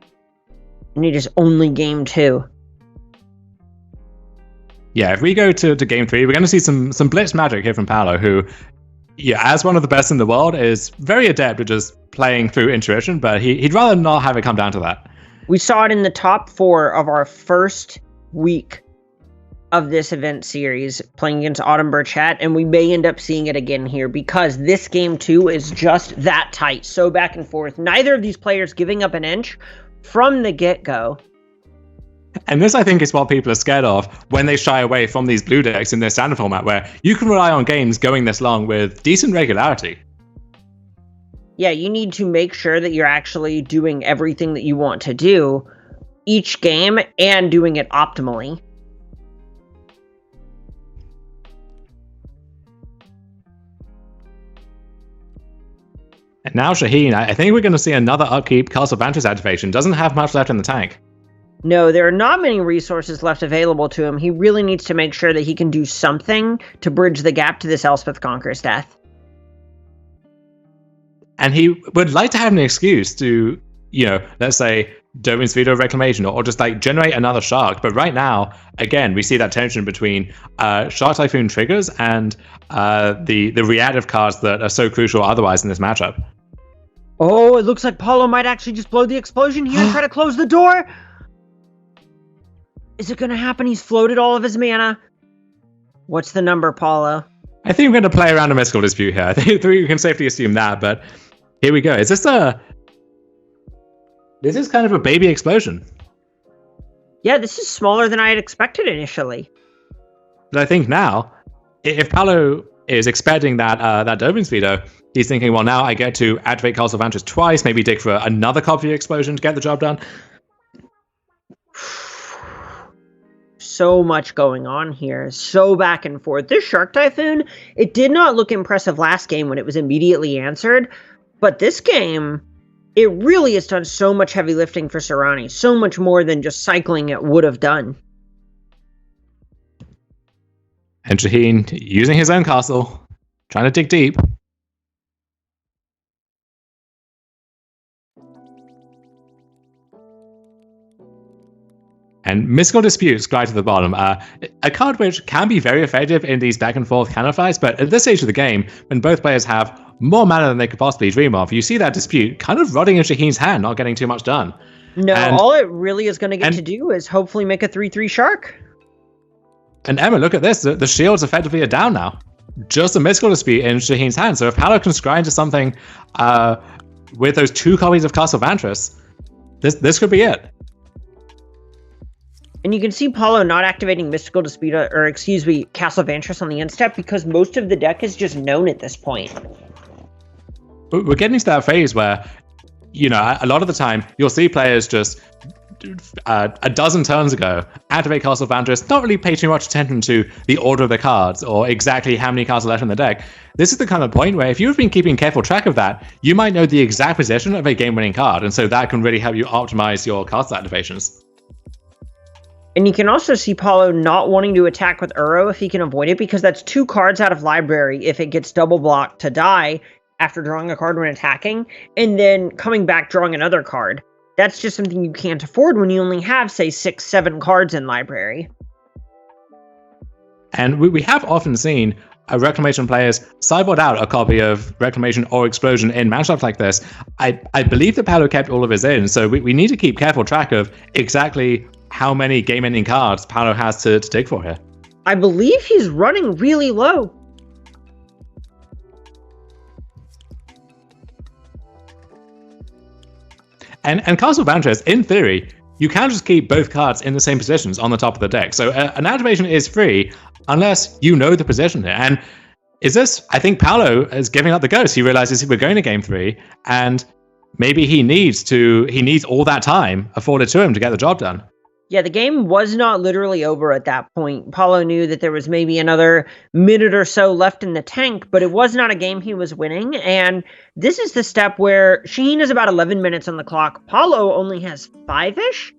and it is only game 2. Yeah, if we go to game 3, we're going to see some blitz magic here from Paulo, who, yeah, as one of the best in the world, is very adept at just playing through intuition, but he'd rather not have it come down to that. We saw it in the top 4 of our first week of this event series, playing against Autumn Burchett, and we may end up seeing it again here, because this game 2 is just that tight, so back and forth. Neither of these players giving up an inch from the get-go. And this, I think, is what people are scared of when they shy away from these blue decks in their standard format, where you can rely on games going this long with decent regularity. Yeah, you need to make sure that you're actually doing everything that you want to do each game and doing it optimally. And now Shaheen, I think we're going to see another upkeep Castle Vantress activation. Doesn't have much left in the tank. No, there are not many resources left available to him. He really needs to make sure that he can do something to bridge the gap to this Elspeth Conqueror's death. And he would like to have an excuse to, let's say, Dovin's Veto Reclamation, or just like generate another Shark. But right now, again, we see that tension between Shark Typhoon triggers and the reactive cards that are so crucial otherwise in this matchup. Oh, it looks like Paulo might actually just blow the explosion here and try to close the door. Is it going to happen? He's floated all of his mana. What's the number, Paulo? I think we're going to play around a mystical dispute here. I think we can safely assume that, but here we go. Is this This is kind of a baby explosion. Yeah, this is smaller than I had expected initially. But I think now, if Paulo is expecting that Dovin's Veto, he's thinking, well, now I get to activate Castle Vantress twice, maybe dig for another copy of explosion to get the job done. So much going on here. So back and forth. This Shark Typhoon, it did not look impressive last game when it was immediately answered. But this game, it really has done so much heavy lifting for Soorani. So much more than just cycling it would have done. And Shaheen using his own castle, trying to dig deep. And Mystical Disputes right to the bottom. A card which can be very effective in these back and forth cannon fights, but at this stage of the game, when both players have more mana than they could possibly dream of, you see that dispute kind of rotting in Shaheen's hand, not getting too much done. No, all it really is going to get to do is hopefully make a 3/3 Shark. And Emma, look at this. The shields effectively are down now. Just a Mystical Dispute in Shaheen's hand. So if Paulo can scry into something with those 2 copies of Castle Vantress, this could be it. And you can see Paulo not activating Mystical Dispute, Castle Vantress on the end step, because most of the deck is just known at this point. We're getting to that phase where, a lot of the time, you'll see players just a dozen turns ago, activate Castle of Vantress, not really pay too much attention to the order of the cards or exactly how many cards are left in the deck. This is the kind of point where if you've been keeping careful track of that, you might know the exact position of a game-winning card, and so that can really help you optimize your castle activations. And you can also see Paulo not wanting to attack with Uro if he can avoid it, because that's 2 cards out of library if it gets double blocked to die after drawing a card when attacking, and then coming back drawing another card. That's just something you can't afford when you only have, say, 6, 7 cards in library. And we have often seen Reclamation players sideboard out a copy of Reclamation or Explosion in matchups like this. I believe that Paulo kept all of his in, so we need to keep careful track of exactly how many game-ending cards Paulo has to dig for here. I believe he's running really low. And Castle Vantress, in theory, you can just keep both cards in the same positions on the top of the deck. So an activation is free unless you know the position here. And I think Paulo is giving up the ghost. He realizes we're going to game 3, and maybe he needs all that time afforded to him to get the job done. Yeah, the game was not literally over at that point. Paulo knew that there was maybe another minute or so left in the tank, but it was not a game he was winning. And this is the step where Shaheen is about 11 minutes on the clock. Paulo only has 5-ish.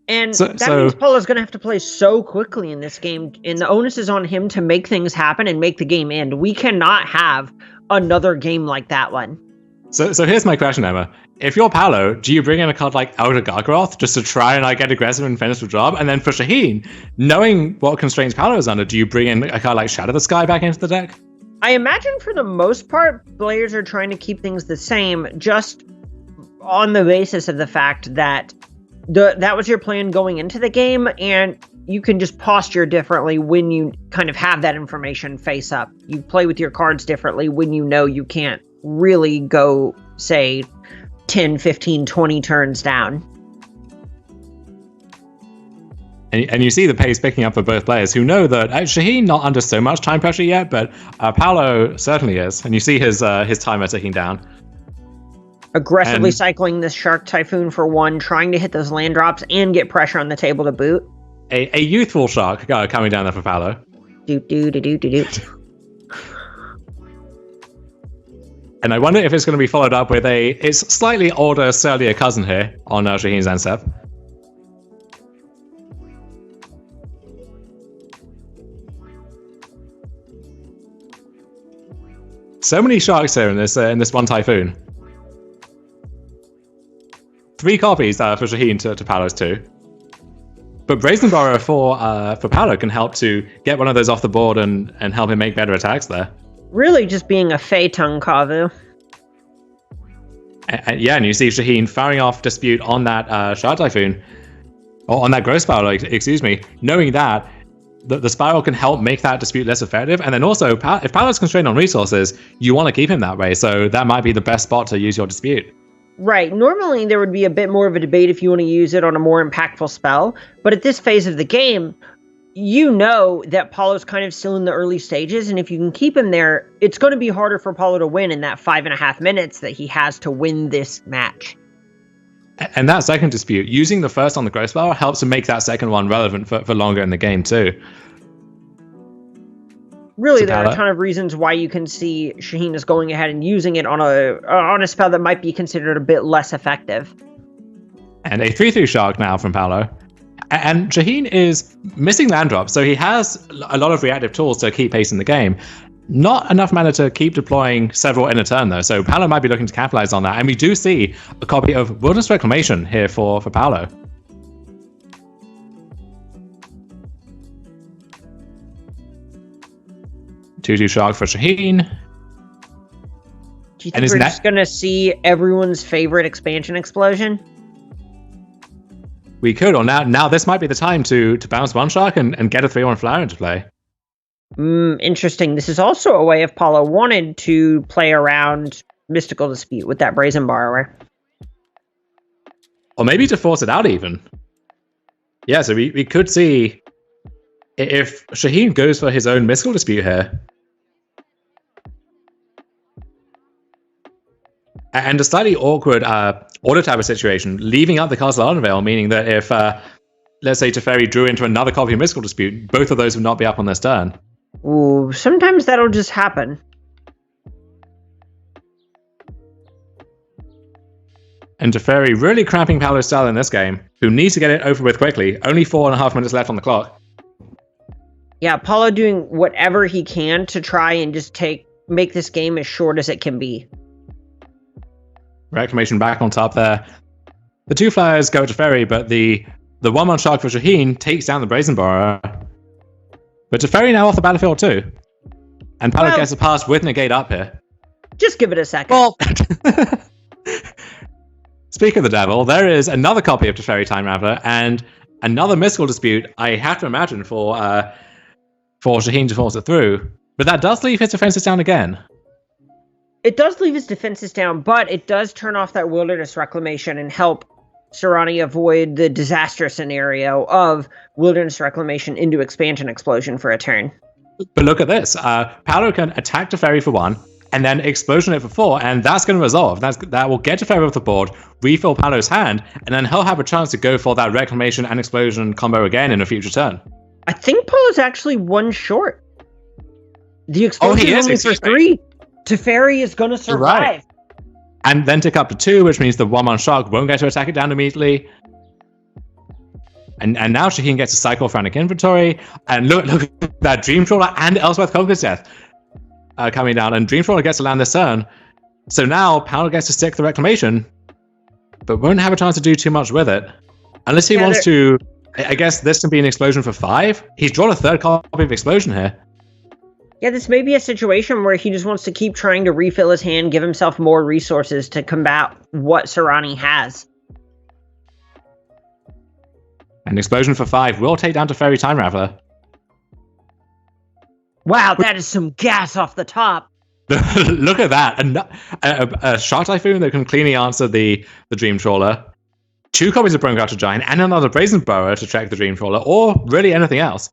And that means Paulo's going to have to play so quickly in this game. And the onus is on him to make things happen and make the game end. We cannot have another game like that one. So here's my question, Emma. If you're Paulo, do you bring in a card like Elder Gargaroth just to try and get aggressive and finish the job? And then for Shaheen, knowing what constraints Paulo is under, do you bring in a card like Shadow the Sky back into the deck? I imagine for the most part, players are trying to keep things the same, just on the basis of the fact that that was your plan going into the game, and you can just posture differently when you kind of have that information face up. You play with your cards differently when you know you can't really go, say, 10, 15, 20 turns down. And you see the pace picking up for both players who know that Shaheen not under so much time pressure yet, but Paulo certainly is. And you see his timer ticking down. Aggressively cycling this Shark Typhoon for 1, trying to hit those land drops and get pressure on the table to boot. A youthful Shark coming down there for Paulo. Do. And I wonder if it's going to be followed up with its slightly older, surlier cousin here on Shaheen's Ansep. So many sharks here in this one Typhoon. 3 copies for Shaheen to Paulo's 2. But Brazen Borrower for Paulo can help to get one of those off the board and help him make better attacks there. Really just being a Phaeton Kavu. And you see Shaheen firing off Dispute on that Shard Typhoon, or on that Growth Spiral, excuse me, knowing that the Spiral can help make that Dispute less effective. And then also, if Paulo's constrained on resources, you want to keep him that way, so that might be the best spot to use your Dispute. Right. Normally, there would be a bit more of a debate if you want to use it on a more impactful spell, but at this phase of the game, you know that Paulo's kind of still in the early stages, and if you can keep him there, it's going to be harder for Paulo to win in that 5.5 minutes that he has to win this match. And that second Dispute, using the first on the Growth Spiral helps to make that second one relevant for longer in the game too. Really, there are a ton of reasons why you can see Shaheen is going ahead and using it on a spell that might be considered a bit less effective. And a 3/3 Shark now from Paulo. And Shaheen is missing land drops, so he has a lot of reactive tools to keep pace in the game. Not enough mana to keep deploying several in a turn, though, so Paulo might be looking to capitalize on that. And we do see a copy of Wilderness Reclamation here for Paulo. Two Shark for Shaheen. Do you think we're just going to see everyone's favorite expansion explosion? We could, or now this might be the time to bounce one Shark and get a 3/1 flyer into play. Interesting. This is also a way if Paulo wanted to play around Mystical Dispute with that Brazen Borrower. Or maybe to force it out even. Yeah, so we could see if Shaheen goes for his own Mystical Dispute here. And a slightly awkward order tabber situation, leaving up the Castle Ardenvale, meaning that if, let's say, Teferi drew into another copy of Mystical Dispute, both of those would not be up on this turn. Ooh, sometimes that'll just happen. And Teferi really cramping Paolo's style in this game, who needs to get it over with quickly. Only 4.5 minutes left on the clock. Yeah, Paulo doing whatever he can to try and just make this game as short as it can be. Reclamation back on top there. The 2 flyers go to Teferi, but the 1-1 Shark for Shaheen takes down the Brazen Borrower. But Teferi now off the battlefield too. And Paolo gets a pass with negate up here. Just give it a second. Well, speak of the devil, there is another copy of Teferi Time Raveler and another Mystical Dispute, I have to imagine, for Shaheen to force it through. But that does leave his defenses down again. It does leave his defenses down, but it does turn off that Wilderness Reclamation and help Soorani avoid the disaster scenario of Wilderness Reclamation into Expansion Explosion for a turn. But look at this. Paolo can attack Teferi for 1, and then Explosion it for 4, and that's going to resolve. That will get Teferi off the board, refill Paolo's hand, and then he'll have a chance to go for that Reclamation and Explosion combo again in a future turn. I think Paolo's actually 1 short. The Explosion is only for 3. Teferi is going to survive. Right. And then tick up to 2, which means the 1-1 Shark won't get to attack it down immediately. And now Shaheen gets a cycle Frantic Inventory. And look at that Dream Trawler and Elsewhere Conquers Death coming down. And Dream Trawler gets to land this turn. So now Paolo gets to stick the Reclamation, but won't have a chance to do too much with it. Unless he wants to... I guess this can be an Explosion for 5. He's drawn a 3rd copy of Explosion here. Yeah, this may be a situation where he just wants to keep trying to refill his hand, give himself more resources to combat what Soorani has. An Explosion for 5 will take down Teferi Time Raveler. Wow, that is some gas off the top. Look at that. A Shark Typhoon that can cleanly answer the Dream Trawler. 2 copies of Bronecrusher Giant and another Brazen Borrower to check the Dream Trawler, or really anything else.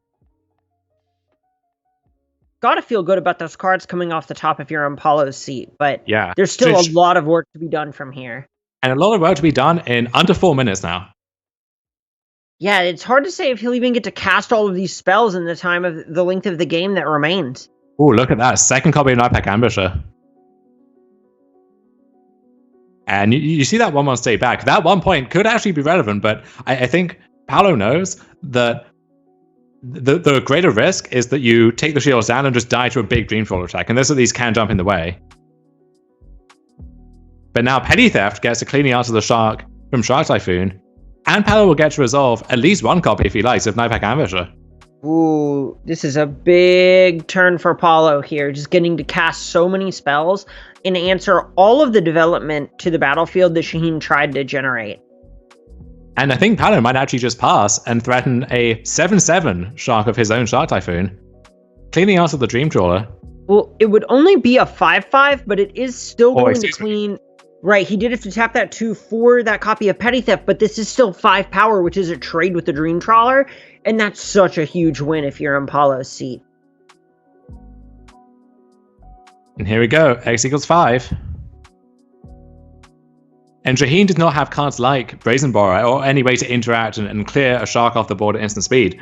Gotta feel good about those cards coming off the top if you're on Paulo's seat, but yeah, there's still a lot of work to be done from here. And a lot of work to be done in under 4 minutes now. Yeah, it's hard to say if he'll even get to cast all of these spells in the time of the length of the game that remains. Oh, look at that. 2nd copy of Nightpack Ambusher. And you see that 1-1 stay back. That 1 point could actually be relevant, but I think Paolo knows that the greater risk is that you take the shields down and just die to a big Dream Trawler attack, and this at least can jump in the way. But now Petty Theft gets to cleanly answer the Shark from Shark Typhoon, and Paolo will get to resolve at least 1 copy if he likes of Nightpack Ambusher. Ooh, this is a big turn for Paolo here, just getting to cast so many spells and answer all of the development to the battlefield that Shaheen tried to generate. And I think Paolo might actually just pass and threaten a 7/7 Shark of his own Shark Typhoon, cleaning answer the Dream Trawler. Well, it would only be a 5/5, but it is still going to clean... Right, he did have to tap that 2 for that copy of Petty Theft, but this is still 5 power, which is a trade with the Dream Trawler, and that's such a huge win if you're in Paulo's seat. And here we go, X equals 5. And Shaheen does not have cards like Brazen Borrower or any way to interact and clear a Shark off the board at instant speed.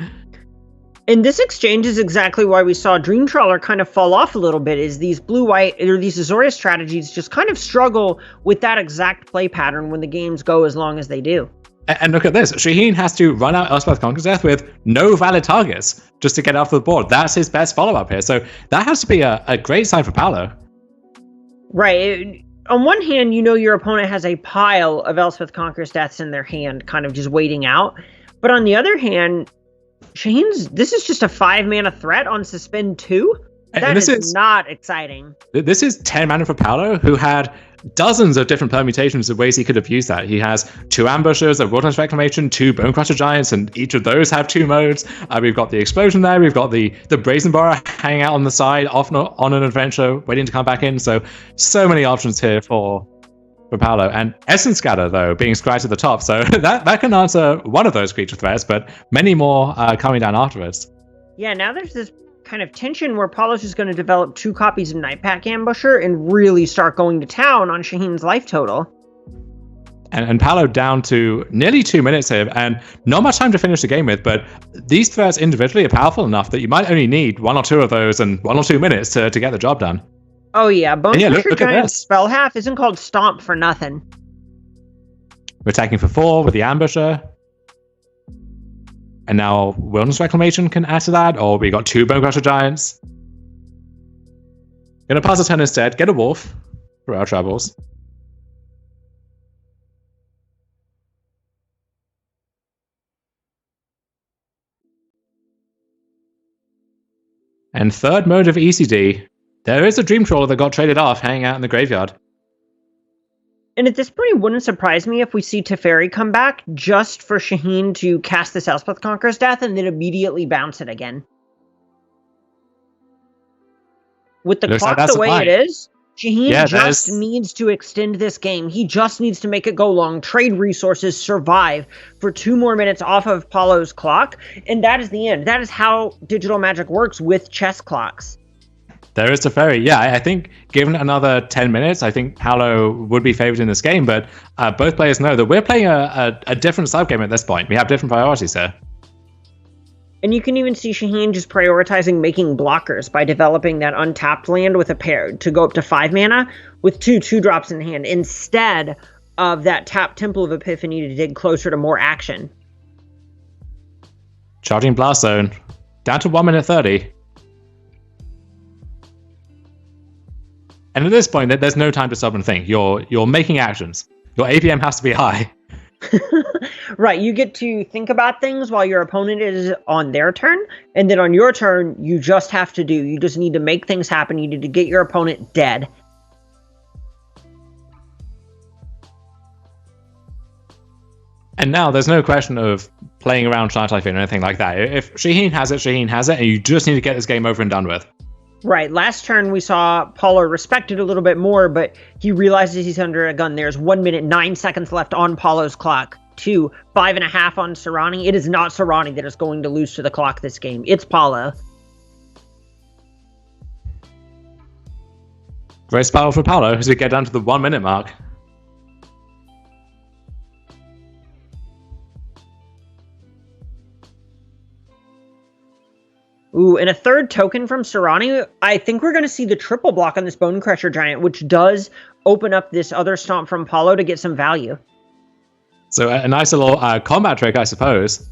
And this exchange is exactly why we saw Dream Trawler kind of fall off a little bit, is these blue-white, or these Azorius strategies just kind of struggle with that exact play pattern when the games go as long as they do. And look at this, Shaheen has to run out Elspeth Conquers Death with no valid targets just to get off the board. That's his best follow-up here, so that has to be a great sign for Paolo. Right. On one hand, you know your opponent has a pile of Elspeth Conquers Deaths in their hand, kind of just waiting out. But on the other hand, this is just a 5-mana threat on Suspend 2? That is not exciting. This is 10 mana for Paolo, who had dozens of different permutations of ways he could have used that. He has 2 ambushers, a Wilderness Reclamation, 2 Bonecrusher Giants, and each of those have 2 modes. We've got the Explosion there, we've got the Brazen Borrower hanging out on the side, often on an adventure, waiting to come back in. So many options here for Paolo. And Essence Scatter, though, being scratched at the top. So that can answer one of those creature threats, but many more coming down afterwards. Yeah, now there's this kind of tension where Paulo's just going to develop 2 copies of Nightpack Ambusher and really start going to town on Shaheen's life total. And Paolo down to nearly 2 minutes here, and not much time to finish the game with, but these threats individually are powerful enough that you might only need 1 or 2 of those and 1 or 2 minutes to get the job done. Oh yeah, Bone Crusher look Giant's spell half isn't called Stomp for nothing. We're attacking for 4 with the Ambusher. And now Wilderness Reclamation can add to that, or we got 2 Bone Crusher Giants. Gonna pass a turn instead, get a Wolf for our troubles. And third mode of ECD, there is a Dream Trawler that got traded off hanging out in the graveyard. And at this point, it wouldn't surprise me if we see Teferi come back just for Shaheen to cast this Elspeth Conqueror's Death and then immediately bounce it again. With the clock the way it is, Shaheen just needs to extend this game. He just needs to make it go long, trade resources, survive for 2 more minutes off of Paulo's clock, and that is the end. That is how digital Magic works with chess clocks. There is Teferi. Yeah, I think given another 10 minutes, I think Paolo would be favored in this game, but both players know that we're playing a different sub-game at this point. We have different priorities here. And you can even see Shaheen just prioritizing making blockers by developing that untapped land with a pair to go up to 5 mana with 2 2-drops in hand instead of that tapped Temple of Epiphany to dig closer to more action. Charging Blast Zone. Down to 1 minute 30. And at this point, there's no time to stop and think. You're making actions. Your APM has to be high. Right, you get to think about things while your opponent is on their turn, and then on your turn, you just need to make things happen. You need to get your opponent dead. And now there's no question of playing around Shine Typhoon or anything like that. If Shaheen has it, and you just need to get this game over and done with. Right, last turn we saw Paulo respect it a little bit more, but he realizes he's under a gun. There's 1 minute, 9 seconds left on Paulo's clock. 2, 5.5 on Soorani. It is not Soorani that is going to lose to the clock this game. It's Paulo. Great battle for Paolo as we get down to the 1 minute mark. Ooh, and a third token from Soorani. I think we're going to see the triple block on this Bone Crusher Giant, which does open up this other stomp from Paulo to get some value. So a nice little combat trick, I suppose.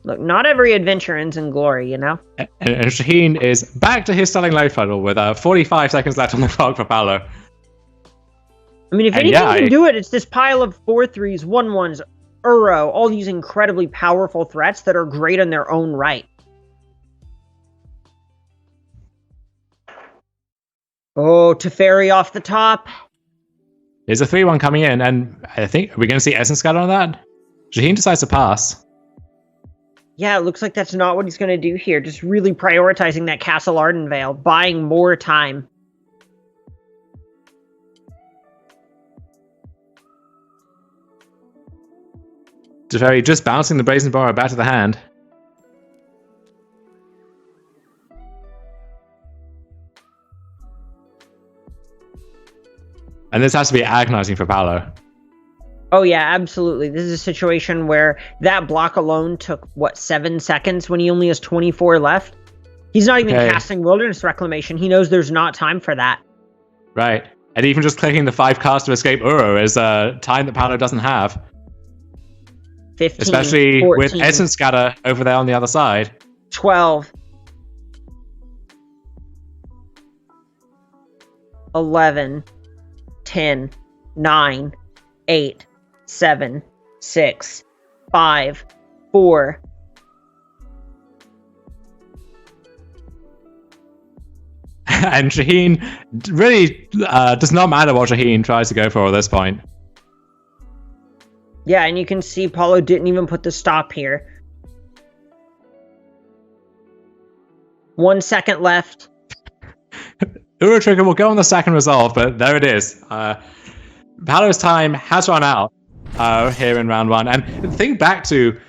Look, not every adventure ends in glory, you know? And Shaheen is back to his stunning life total with 45 seconds left on the clock for Paolo. I mean, if anything can do it, it's this pile of 4/3s, 1/1s, Uro, all these incredibly powerful threats that are great in their own right. Oh, Teferi off the top. There's a 3-1 coming in, and I think, are we going to see Essence Scatter on that? Shaheen decides to pass. Yeah, it looks like that's not what he's going to do here. Just really prioritizing that Castle Ardenvale, buying more time. Teferi just bouncing the Brazen Borrower back to the hand. And this has to be agonizing for Paolo. Oh yeah, absolutely. This is a situation where that block alone took, 7 seconds when he only has 24 left? He's not even casting Wilderness Reclamation. He knows there's not time for that. Right. And even just clicking the 5 cards to escape Uro is time that Paolo doesn't have. 15, especially 14, with Essence Scatter over there on the other side. 12. 11. 10. 9. 8. 7. 6. 5. 4. And Shaheen really does not matter what Shaheen tries to go for at this point. Yeah, and you can see Paulo didn't even put the stop here. 1 second left. Uro Trigger will go on the second resolve, but there it is. Paolo's time has run out. here in round one. And think back to